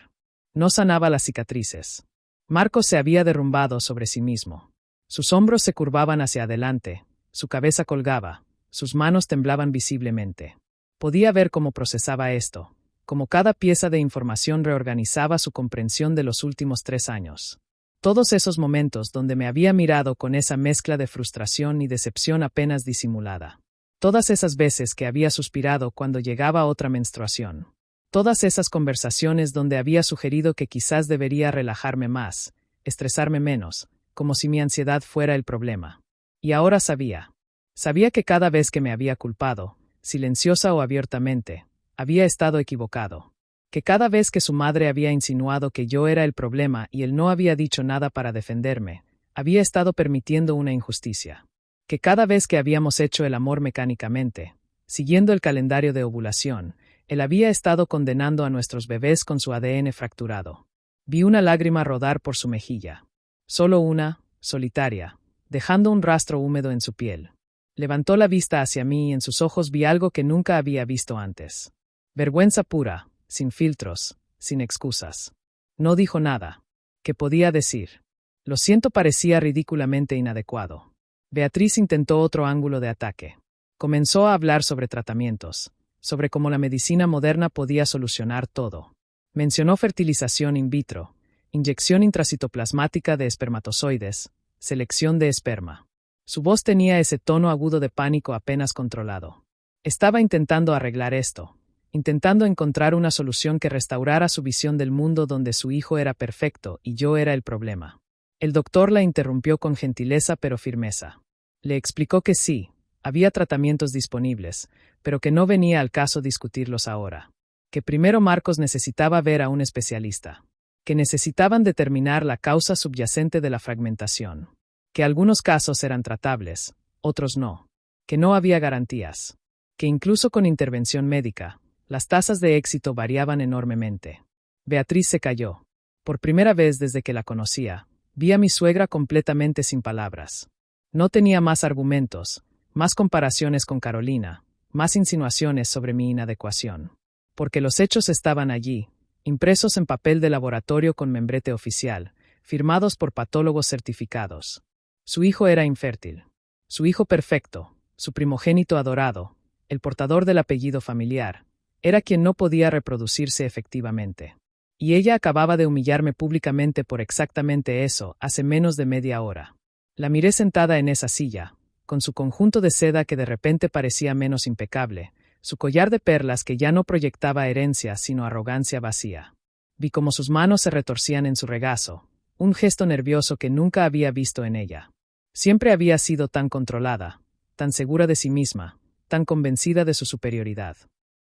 No sanaba las cicatrices. Marcos se había derrumbado sobre sí mismo. Sus hombros se curvaban hacia adelante, su cabeza colgaba, sus manos temblaban visiblemente. Podía ver cómo procesaba esto, cómo cada pieza de información reorganizaba su comprensión de los últimos 3 años. Todos esos momentos donde me había mirado con esa mezcla de frustración y decepción apenas disimulada. Todas esas veces que había suspirado cuando llegaba otra menstruación. Todas esas conversaciones donde había sugerido que quizás debería relajarme más, estresarme menos, como si mi ansiedad fuera el problema. Y ahora sabía. Sabía que cada vez que me había culpado, silenciosa o abiertamente, había estado equivocado. Que cada vez que su madre había insinuado que yo era el problema y él no había dicho nada para defenderme, había estado permitiendo una injusticia. Que cada vez que habíamos hecho el amor mecánicamente, siguiendo el calendario de ovulación, él había estado condenando a nuestros bebés con su ADN fracturado. Vi una lágrima rodar por su mejilla. Solo una, solitaria, dejando un rastro húmedo en su piel. Levantó la vista hacia mí y en sus ojos vi algo que nunca había visto antes. Vergüenza pura, sin filtros, sin excusas. No dijo nada. ¿Qué podía decir? Lo siento parecía ridículamente inadecuado. Beatriz intentó otro ángulo de ataque. Comenzó a hablar sobre tratamientos, sobre cómo la medicina moderna podía solucionar todo. Mencionó fertilización in vitro, inyección intracitoplasmática de espermatozoides, selección de esperma. Su voz tenía ese tono agudo de pánico apenas controlado. Estaba intentando arreglar esto, intentando encontrar una solución que restaurara su visión del mundo donde su hijo era perfecto y yo era el problema. El doctor la interrumpió con gentileza pero firmeza. Le explicó que sí, había tratamientos disponibles, pero que no venía al caso discutirlos ahora. Que primero Marcos necesitaba ver a un especialista. Que necesitaban determinar la causa subyacente de la fragmentación. Que algunos casos eran tratables, otros no. Que no había garantías. Que incluso con intervención médica, las tasas de éxito variaban enormemente. Beatriz se calló. Por primera vez desde que la conocía, Vi a mi suegra completamente sin palabras. No tenía más argumentos, más comparaciones con Carolina, más insinuaciones sobre mi inadecuación. Porque los hechos estaban allí, impresos en papel de laboratorio con membrete oficial, firmados por patólogos certificados. Su hijo era infértil. Su hijo perfecto, su primogénito adorado, el portador del apellido familiar, era quien no podía reproducirse efectivamente. Y ella acababa de humillarme públicamente por exactamente eso hace menos de media hora. La miré sentada en esa silla, con su conjunto de seda que de repente parecía menos impecable, su collar de perlas que ya no proyectaba herencia sino arrogancia vacía. Vi cómo sus manos se retorcían en su regazo, un gesto nervioso que nunca había visto en ella. Siempre había sido tan controlada, tan segura de sí misma, tan convencida de su superioridad.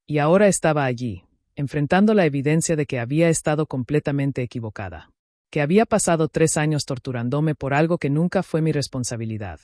Y ahora estaba allí, enfrentando la evidencia de que había estado completamente equivocada. Que había pasado 3 años torturándome por algo que nunca fue mi responsabilidad.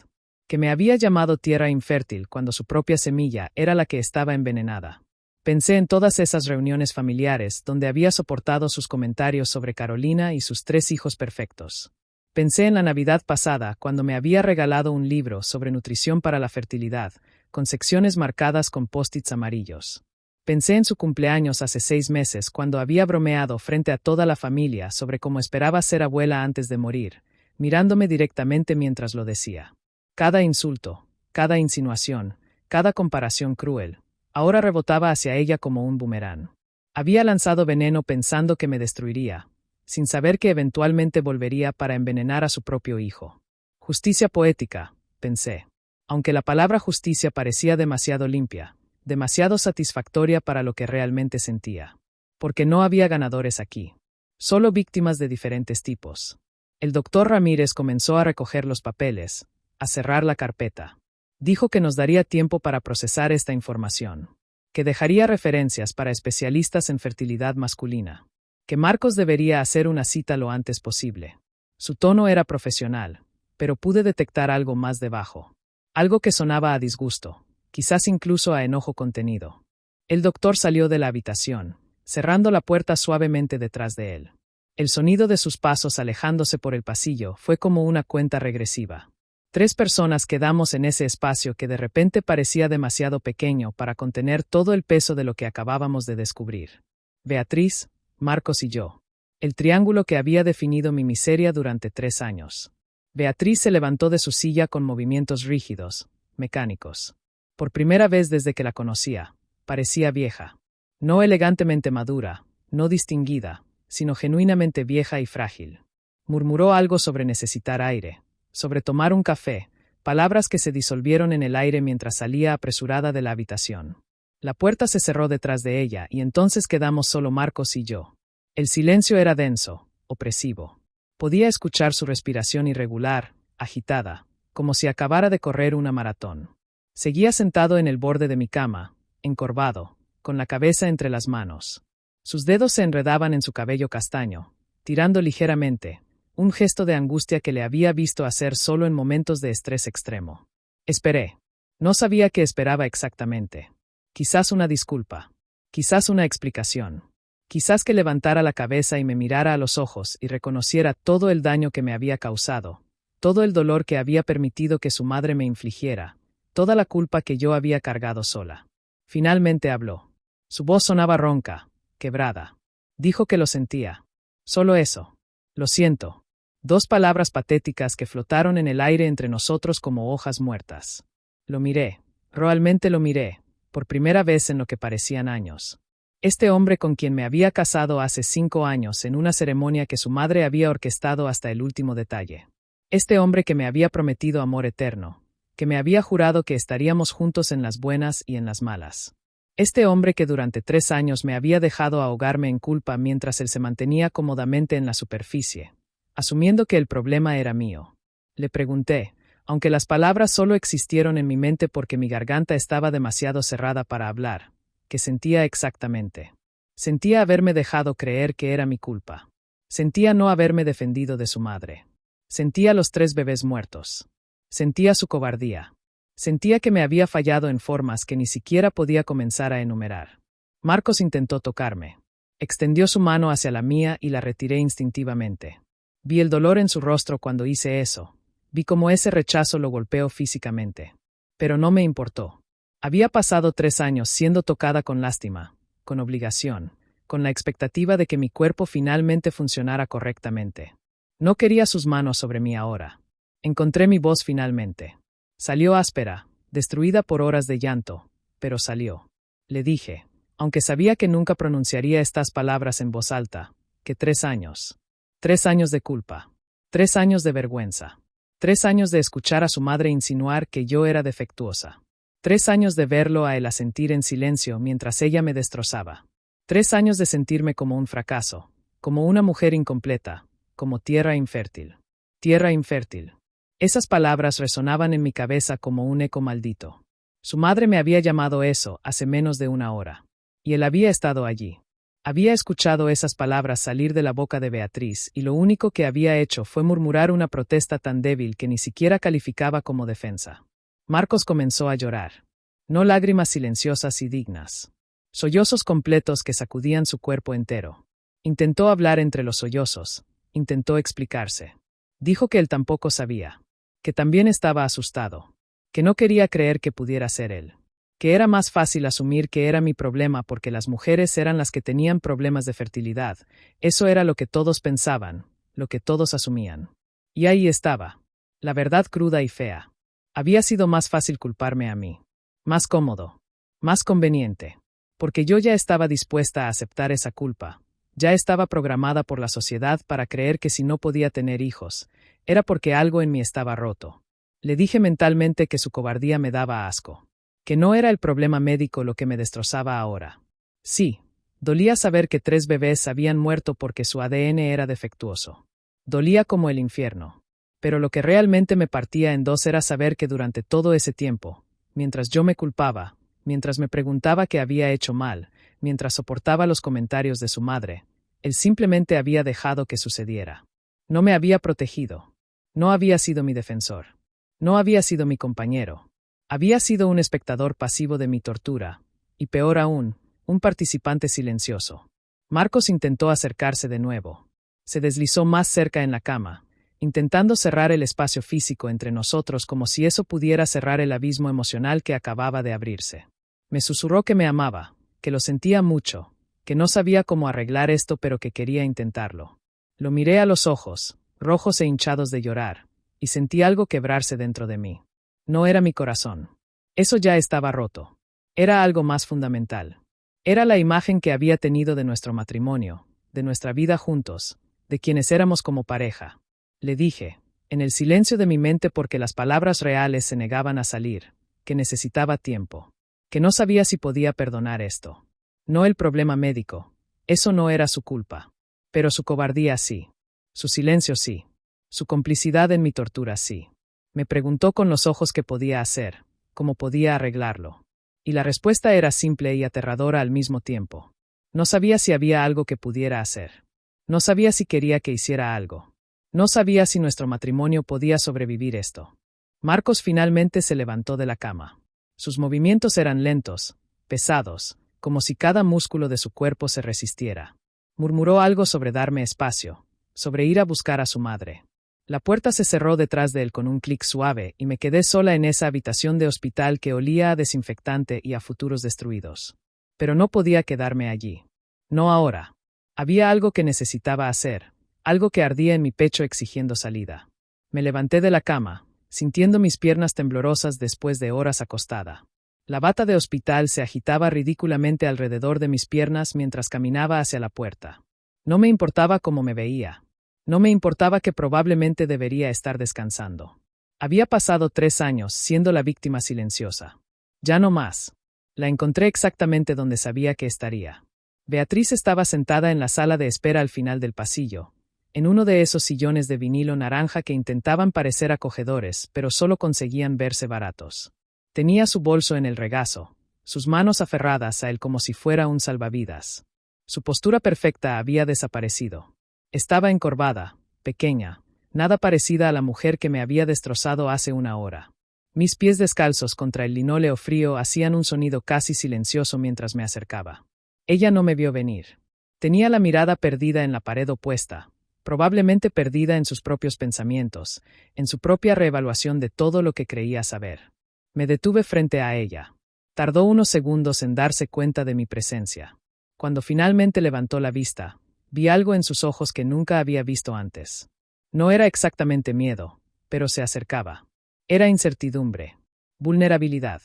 Que me había llamado tierra infértil cuando su propia semilla era la que estaba envenenada. Pensé en todas esas reuniones familiares donde había soportado sus comentarios sobre Carolina y sus 3 hijos perfectos. Pensé en la Navidad pasada cuando me había regalado un libro sobre nutrición para la fertilidad, con secciones marcadas con post-its amarillos. Pensé en su cumpleaños hace 6 meses cuando había bromeado frente a toda la familia sobre cómo esperaba ser abuela antes de morir, mirándome directamente mientras lo decía. Cada insulto, cada insinuación, cada comparación cruel, ahora rebotaba hacia ella como un boomerang. Había lanzado veneno pensando que me destruiría, sin saber que eventualmente volvería para envenenar a su propio hijo. Justicia poética, pensé. Aunque la palabra justicia parecía demasiado limpia, demasiado satisfactoria para lo que realmente sentía. Porque no había ganadores aquí. Solo víctimas de diferentes tipos. El doctor Ramírez comenzó a recoger los papeles, a cerrar la carpeta. Dijo que nos daría tiempo para procesar esta información. Que dejaría referencias para especialistas en fertilidad masculina. Que Marcos debería hacer una cita lo antes posible. Su tono era profesional, pero pude detectar algo más debajo. Algo que sonaba a disgusto. Quizás incluso a enojo contenido. El doctor salió de la habitación, cerrando la puerta suavemente detrás de él. El sonido de sus pasos alejándose por el pasillo fue como una cuenta regresiva. 3 personas quedamos en ese espacio que de repente parecía demasiado pequeño para contener todo el peso de lo que acabábamos de descubrir. Beatriz, Marcos y yo. El triángulo que había definido mi miseria durante 3 años. Beatriz se levantó de su silla con movimientos rígidos, mecánicos. Por primera vez desde que la conocía, parecía vieja. No elegantemente madura, no distinguida, sino genuinamente vieja y frágil. Murmuró algo sobre necesitar aire, sobre tomar un café, palabras que se disolvieron en el aire mientras salía apresurada de la habitación. La puerta se cerró detrás de ella y entonces quedamos solo Marcos y yo. El silencio era denso, opresivo. Podía escuchar su respiración irregular, agitada, como si acabara de correr una maratón. Seguía sentado en el borde de mi cama, encorvado, con la cabeza entre las manos. Sus dedos se enredaban en su cabello castaño, tirando ligeramente, un gesto de angustia que le había visto hacer solo en momentos de estrés extremo. Esperé. No sabía qué esperaba exactamente. Quizás una disculpa. Quizás una explicación. Quizás que levantara la cabeza y me mirara a los ojos y reconociera todo el daño que me había causado, todo el dolor que había permitido que su madre me infligiera, toda la culpa que yo había cargado sola. Finalmente habló. Su voz sonaba ronca, quebrada. Dijo que lo sentía. Solo eso. Lo siento. 2 palabras patéticas que flotaron en el aire entre nosotros como hojas muertas. Lo miré. Realmente lo miré, por primera vez en lo que parecían años. Este hombre con quien me había casado hace 5 años en una ceremonia que su madre había orquestado hasta el último detalle. Este hombre que me había prometido amor eterno, que me había jurado que estaríamos juntos en las buenas y en las malas. Este hombre que durante 3 años me había dejado ahogarme en culpa mientras él se mantenía cómodamente en la superficie, asumiendo que el problema era mío. Le pregunté, aunque las palabras solo existieron en mi mente porque mi garganta estaba demasiado cerrada para hablar, qué sentía exactamente. Sentía haberme dejado creer que era mi culpa. Sentía no haberme defendido de su madre. Sentía los 3 bebés muertos. Sentía su cobardía. Sentía que me había fallado en formas que ni siquiera podía comenzar a enumerar. Marcos intentó tocarme. Extendió su mano hacia la mía y la retiré instintivamente. Vi el dolor en su rostro cuando hice eso. Vi cómo ese rechazo lo golpeó físicamente. Pero no me importó. Había pasado 3 años siendo tocada con lástima, con obligación, con la expectativa de que mi cuerpo finalmente funcionara correctamente. No quería sus manos sobre mí ahora. Encontré mi voz finalmente. Salió áspera, destruida por horas de llanto, pero salió. Le dije, aunque sabía que nunca pronunciaría estas palabras en voz alta, que 3 años. 3 años de culpa. 3 años de vergüenza. 3 años de escuchar a su madre insinuar que yo era defectuosa. 3 años de verlo a él asentir en silencio mientras ella me destrozaba. 3 años de sentirme como un fracaso, como una mujer incompleta, como tierra infértil. Tierra infértil. Esas palabras resonaban en mi cabeza como un eco maldito. Su madre me había llamado eso hace menos de 1 hora. Y él había estado allí. Había escuchado esas palabras salir de la boca de Beatriz y lo único que había hecho fue murmurar una protesta tan débil que ni siquiera calificaba como defensa. Marcos comenzó a llorar. No lágrimas silenciosas y dignas. Sollozos completos que sacudían su cuerpo entero. Intentó hablar entre los sollozos. Intentó explicarse. Dijo que él tampoco sabía. Que también estaba asustado. Que no quería creer que pudiera ser él. Que era más fácil asumir que era mi problema porque las mujeres eran las que tenían problemas de fertilidad. Eso era lo que todos pensaban, lo que todos asumían. Y ahí estaba. La verdad cruda y fea. Había sido más fácil culparme a mí. Más cómodo. Más conveniente. Porque yo ya estaba dispuesta a aceptar esa culpa. Ya estaba programada por la sociedad para creer que si no podía tener hijos, era porque algo en mí estaba roto. Le dije mentalmente que su cobardía me daba asco. Que no era el problema médico lo que me destrozaba ahora. Sí, dolía saber que 3 bebés habían muerto porque su ADN era defectuoso. Dolía como el infierno. Pero lo que realmente me partía en 2 era saber que durante todo ese tiempo, mientras yo me culpaba, mientras me preguntaba qué había hecho mal, mientras soportaba los comentarios de su madre, él simplemente había dejado que sucediera. No me había protegido. No había sido mi defensor. No había sido mi compañero. Había sido un espectador pasivo de mi tortura, y peor aún, un participante silencioso. Marcos intentó acercarse de nuevo. Se deslizó más cerca en la cama, intentando cerrar el espacio físico entre nosotros como si eso pudiera cerrar el abismo emocional que acababa de abrirse. Me susurró que me amaba, que lo sentía mucho, que no sabía cómo arreglar esto pero que quería intentarlo. Lo miré a los ojos, rojos e hinchados de llorar, y sentí algo quebrarse dentro de mí. No era mi corazón. Eso ya estaba roto. Era algo más fundamental. Era la imagen que había tenido de nuestro matrimonio, de nuestra vida juntos, de quienes éramos como pareja. Le dije, en el silencio de mi mente porque las palabras reales se negaban a salir, que necesitaba tiempo, que no sabía si podía perdonar esto. No el problema médico. Eso no era su culpa. Pero su cobardía sí. Su silencio sí. Su complicidad en mi tortura sí. Me preguntó con los ojos qué podía hacer, cómo podía arreglarlo. Y la respuesta era simple y aterradora al mismo tiempo. No sabía si había algo que pudiera hacer. No sabía si quería que hiciera algo. No sabía si nuestro matrimonio podía sobrevivir esto. Marcos finalmente se levantó de la cama. Sus movimientos eran lentos, pesados, como si cada músculo de su cuerpo se resistiera. Murmuró algo sobre darme espacio, sobre ir a buscar a su madre. La puerta se cerró detrás de él con un clic suave y me quedé sola en esa habitación de hospital que olía a desinfectante y a futuros destruidos. Pero no podía quedarme allí. No ahora. Había algo que necesitaba hacer, algo que ardía en mi pecho exigiendo salida. Me levanté de la cama, sintiendo mis piernas temblorosas después de horas acostada. La bata de hospital se agitaba ridículamente alrededor de mis piernas mientras caminaba hacia la puerta. No me importaba cómo me veía. No me importaba que probablemente debería estar descansando. Había pasado 3 años siendo la víctima silenciosa. Ya no más. La encontré exactamente donde sabía que estaría. Beatriz estaba sentada en la sala de espera al final del pasillo, en uno de esos sillones de vinilo naranja que intentaban parecer acogedores, pero solo conseguían verse baratos. Tenía su bolso en el regazo, sus manos aferradas a él como si fuera un salvavidas. Su postura perfecta había desaparecido. Estaba encorvada, pequeña, nada parecida a la mujer que me había destrozado hace 1 hora. Mis pies descalzos contra el linóleo frío hacían un sonido casi silencioso mientras me acercaba. Ella no me vio venir. Tenía la mirada perdida en la pared opuesta, probablemente perdida en sus propios pensamientos, en su propia reevaluación de todo lo que creía saber. Me detuve frente a ella. Tardó unos segundos en darse cuenta de mi presencia. Cuando finalmente levantó la vista, vi algo en sus ojos que nunca había visto antes. No era exactamente miedo, pero se acercaba. Era incertidumbre, vulnerabilidad.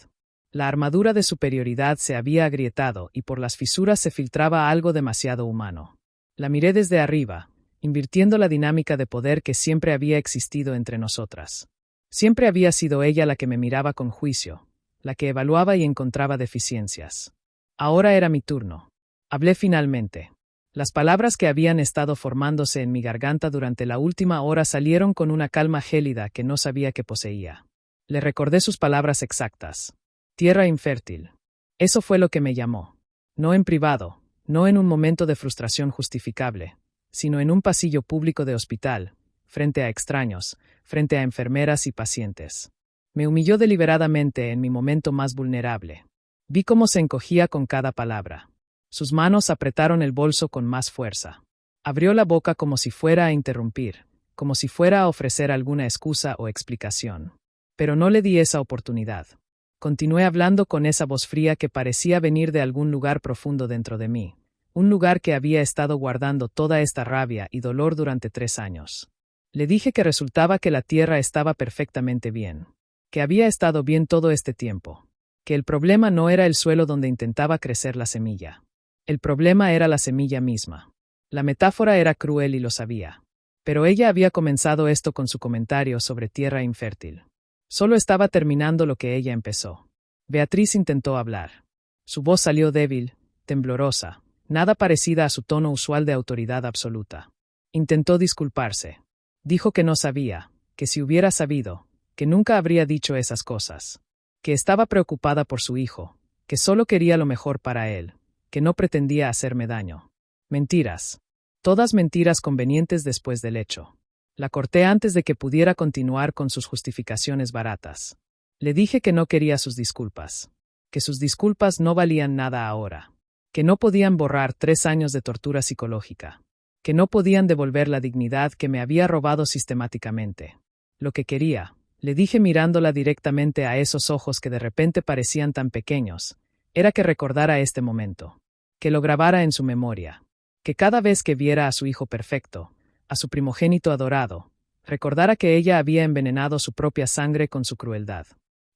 La armadura de superioridad se había agrietado y por las fisuras se filtraba algo demasiado humano. La miré desde arriba, invirtiendo la dinámica de poder que siempre había existido entre nosotras. Siempre había sido ella la que me miraba con juicio, la que evaluaba y encontraba deficiencias. Ahora era mi turno. Hablé finalmente. Las palabras que habían estado formándose en mi garganta durante la última hora salieron con una calma gélida que no sabía que poseía. Le recordé sus palabras exactas. Tierra infértil. Eso fue lo que me llamó. No en privado, no en un momento de frustración justificable, sino en un pasillo público de hospital, frente a extraños, frente a enfermeras y pacientes. Me humilló deliberadamente en mi momento más vulnerable. Vi cómo se encogía con cada palabra. Sus manos apretaron el bolso con más fuerza. Abrió la boca como si fuera a interrumpir, como si fuera a ofrecer alguna excusa o explicación. Pero no le di esa oportunidad. Continué hablando con esa voz fría que parecía venir de algún lugar profundo dentro de mí, un lugar que había estado guardando toda esta rabia y dolor durante 3 años. Le dije que resultaba que la tierra estaba perfectamente bien, que había estado bien todo este tiempo, que el problema no era el suelo donde intentaba crecer la semilla. El problema era la semilla misma. La metáfora era cruel y lo sabía. Pero ella había comenzado esto con su comentario sobre tierra infértil. Solo estaba terminando lo que ella empezó. Beatriz intentó hablar. Su voz salió débil, temblorosa, nada parecida a su tono usual de autoridad absoluta. Intentó disculparse. Dijo que no sabía, que si hubiera sabido, que nunca habría dicho esas cosas, que estaba preocupada por su hijo, que solo quería lo mejor para él, que no pretendía hacerme daño. Mentiras. Todas mentiras convenientes después del hecho. La corté antes de que pudiera continuar con sus justificaciones baratas. Le dije que no quería sus disculpas, que sus disculpas no valían nada ahora, que no podían borrar 3 años de tortura psicológica, que no podían devolver la dignidad que me había robado sistemáticamente. Lo que quería, le dije mirándola directamente a esos ojos que de repente parecían tan pequeños, era que recordara este momento, que lo grabara en su memoria, que cada vez que viera a su hijo perfecto, a su primogénito adorado, recordara que ella había envenenado su propia sangre con su crueldad.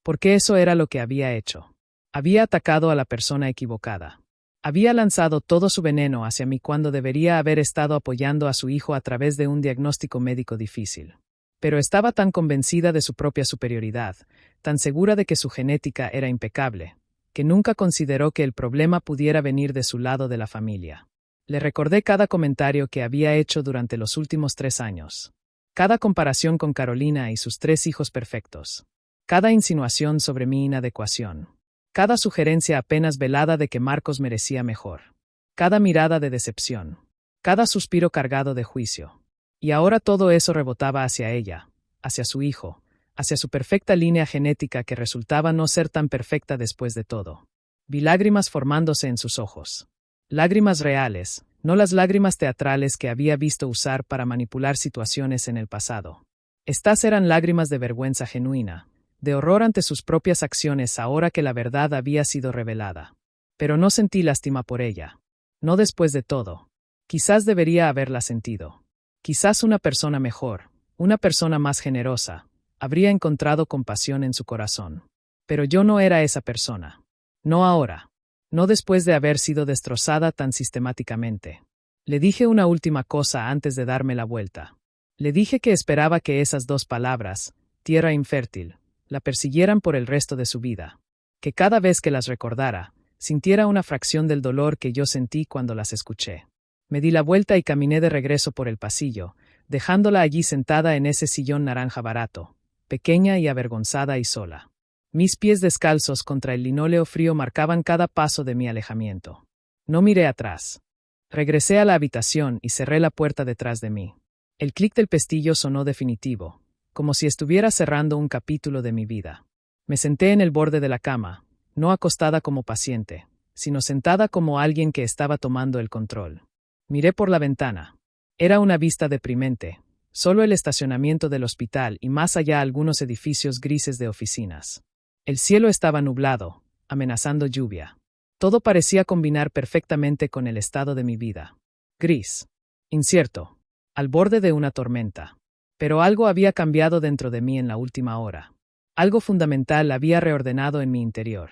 Porque eso era lo que había hecho. Había atacado a la persona equivocada. Había lanzado todo su veneno hacia mí cuando debería haber estado apoyando a su hijo a través de un diagnóstico médico difícil. Pero estaba tan convencida de su propia superioridad, tan segura de que su genética era impecable, que nunca consideró que el problema pudiera venir de su lado de la familia. Le recordé cada comentario que había hecho durante los últimos 3 años. Cada comparación con Carolina y sus 3 hijos perfectos. Cada insinuación sobre mi inadecuación. Cada sugerencia apenas velada de que Marcos merecía mejor. Cada mirada de decepción. Cada suspiro cargado de juicio. Y ahora todo eso rebotaba hacia ella, hacia su hijo, hacia su perfecta línea genética que resultaba no ser tan perfecta después de todo. Vi lágrimas formándose en sus ojos. Lágrimas reales, no las lágrimas teatrales que había visto usar para manipular situaciones en el pasado. Estas eran lágrimas de vergüenza genuina, de horror ante sus propias acciones ahora que la verdad había sido revelada. Pero no sentí lástima por ella. No después de todo. Quizás debería haberla sentido. Quizás una persona mejor, una persona más generosa, habría encontrado compasión en su corazón. Pero yo no era esa persona. No ahora. No después de haber sido destrozada tan sistemáticamente. Le dije una última cosa antes de darme la vuelta. Le dije que esperaba que esas 2 palabras, tierra infértil, la persiguieran por el resto de su vida. Que cada vez que las recordara, sintiera una fracción del dolor que yo sentí cuando las escuché. Me di la vuelta y caminé de regreso por el pasillo, dejándola allí sentada en ese sillón naranja barato, pequeña y avergonzada y sola. Mis pies descalzos contra el linóleo frío marcaban cada paso de mi alejamiento. No miré atrás. Regresé a la habitación y cerré la puerta detrás de mí. El clic del pestillo sonó definitivo, como si estuviera cerrando un capítulo de mi vida. Me senté en el borde de la cama, no acostada como paciente, sino sentada como alguien que estaba tomando el control. Miré por la ventana. Era una vista deprimente. Solo el estacionamiento del hospital y más allá algunos edificios grises de oficinas. El cielo estaba nublado, amenazando lluvia. Todo parecía combinar perfectamente con el estado de mi vida. Gris. Incierto. Al borde de una tormenta. Pero algo había cambiado dentro de mí en la última hora. Algo fundamental había reordenado en mi interior.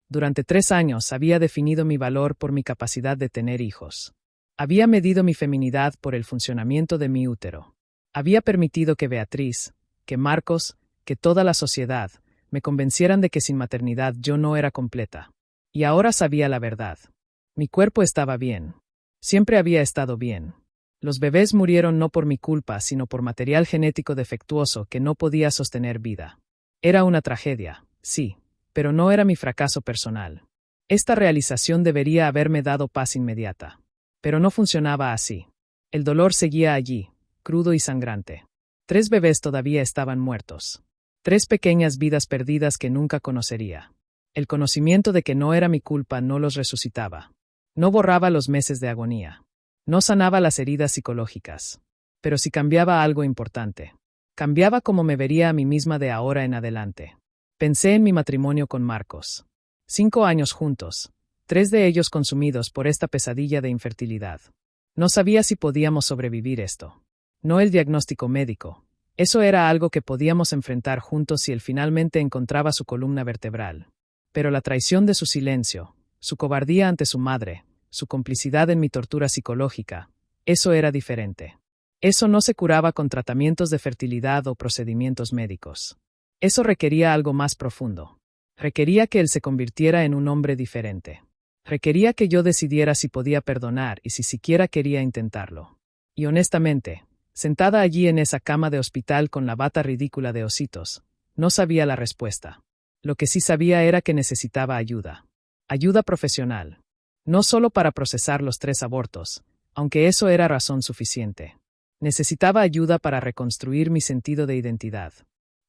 Durante 3 años había definido mi valor por mi capacidad de tener hijos. Había medido mi feminidad por el funcionamiento de mi útero. Había permitido que Beatriz, que Marcos, que toda la sociedad, me convencieran de que sin maternidad yo no era completa. Y ahora sabía la verdad. Mi cuerpo estaba bien. Siempre había estado bien. Los bebés murieron no por mi culpa, sino por material genético defectuoso que no podía sostener vida. Era una tragedia, sí, pero no era mi fracaso personal. Esta realización debería haberme dado paz inmediata. Pero no funcionaba así. El dolor seguía allí, crudo y sangrante. 3 bebés todavía estaban muertos. 3 pequeñas vidas perdidas que nunca conocería. El conocimiento de que no era mi culpa no los resucitaba. No borraba los meses de agonía. No sanaba las heridas psicológicas. Pero sí cambiaba algo importante. Cambiaba cómo me vería a mí misma de ahora en adelante. Pensé en mi matrimonio con Marcos. 5 años juntos. 3 de ellos consumidos por esta pesadilla de infertilidad. No sabía si podíamos sobrevivir esto. No el diagnóstico médico. Eso era algo que podíamos enfrentar juntos si él finalmente encontraba su columna vertebral. Pero la traición de su silencio, su cobardía ante su madre, su complicidad en mi tortura psicológica, eso era diferente. Eso no se curaba con tratamientos de fertilidad o procedimientos médicos. Eso requería algo más profundo. Requería que él se convirtiera en un hombre diferente. Requería que yo decidiera si podía perdonar y si siquiera quería intentarlo. Y honestamente, sentada allí en esa cama de hospital con la bata ridícula de ositos, no sabía la respuesta. Lo que sí sabía era que necesitaba ayuda. Ayuda profesional. No solo para procesar los 3 abortos, aunque eso era razón suficiente. Necesitaba ayuda para reconstruir mi sentido de identidad.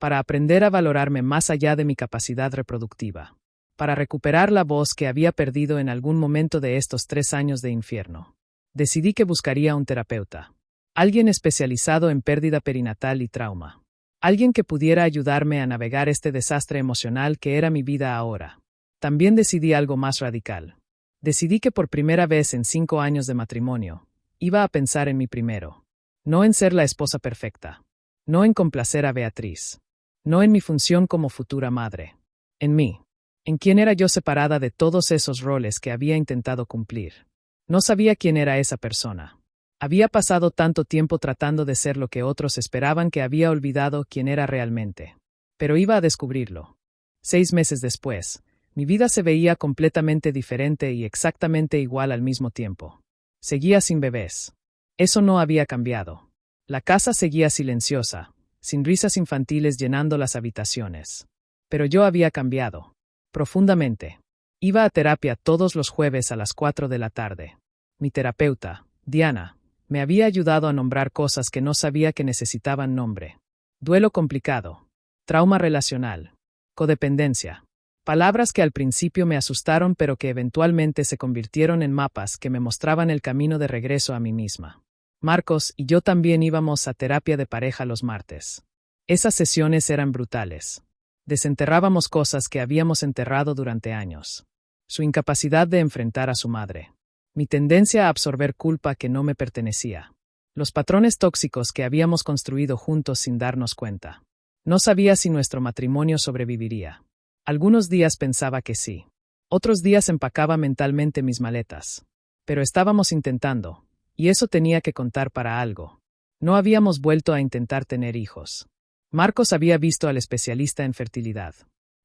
Para aprender a valorarme más allá de mi capacidad reproductiva. Para recuperar la voz que había perdido en algún momento de estos 3 años de infierno. Decidí que buscaría un terapeuta. Alguien especializado en pérdida perinatal y trauma. Alguien que pudiera ayudarme a navegar este desastre emocional que era mi vida ahora. También decidí algo más radical. Decidí que por primera vez en 5 años de matrimonio, iba a pensar en mí primero. No en ser la esposa perfecta. No en complacer a Beatriz. No en mi función como futura madre. En mí. En quién era yo separada de todos esos roles que había intentado cumplir. No sabía quién era esa persona. Había pasado tanto tiempo tratando de ser lo que otros esperaban que había olvidado quién era realmente. Pero iba a descubrirlo. 6 meses después, mi vida se veía completamente diferente y exactamente igual al mismo tiempo. Seguía sin bebés. Eso no había cambiado. La casa seguía silenciosa, sin risas infantiles llenando las habitaciones. Pero yo había cambiado. Profundamente. Iba a terapia todos los jueves a las 4 de la tarde. Mi terapeuta, Diana, me había ayudado a nombrar cosas que no sabía que necesitaban nombre. Duelo complicado. Trauma relacional. Codependencia. Palabras que al principio me asustaron pero que eventualmente se convirtieron en mapas que me mostraban el camino de regreso a mí misma. Marcos y yo también íbamos a terapia de pareja los martes. Esas sesiones eran brutales. Desenterrábamos cosas que habíamos enterrado durante años. Su incapacidad de enfrentar a su madre. Mi tendencia a absorber culpa que no me pertenecía. Los patrones tóxicos que habíamos construido juntos sin darnos cuenta. No sabía si nuestro matrimonio sobreviviría. Algunos días pensaba que sí. Otros días empacaba mentalmente mis maletas. Pero estábamos intentando, y eso tenía que contar para algo. No habíamos vuelto a intentar tener hijos. Marcos había visto al especialista en fertilidad.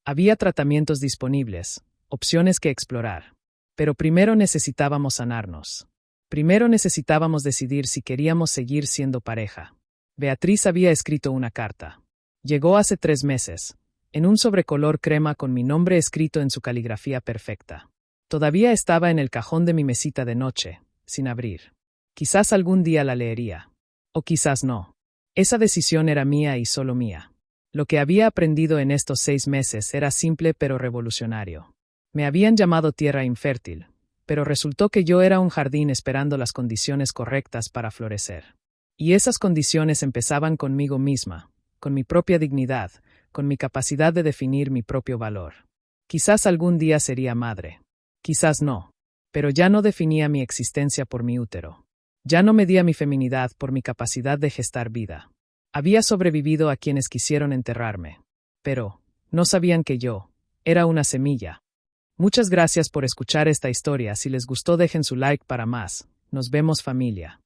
Había tratamientos disponibles, opciones que explorar. Pero primero necesitábamos sanarnos. Primero necesitábamos decidir si queríamos seguir siendo pareja. Beatriz había escrito una carta. Llegó hace 3 meses, en un sobrecolor crema con mi nombre escrito en su caligrafía perfecta. Todavía estaba en el cajón de mi mesita de noche, sin abrir. Quizás algún día la leería. O quizás no. Esa decisión era mía y solo mía. Lo que había aprendido en estos 6 meses era simple pero revolucionario. Me habían llamado tierra infértil, pero resultó que yo era un jardín esperando las condiciones correctas para florecer. Y esas condiciones empezaban conmigo misma, con mi propia dignidad, con mi capacidad de definir mi propio valor. Quizás algún día sería madre. Quizás no. Pero ya no definía mi existencia por mi útero. Ya no medía mi feminidad por mi capacidad de gestar vida. Había sobrevivido a quienes quisieron enterrarme. Pero no sabían que yo era una semilla. Muchas gracias por escuchar esta historia. Si les gustó, dejen su like para más. Nos vemos, familia.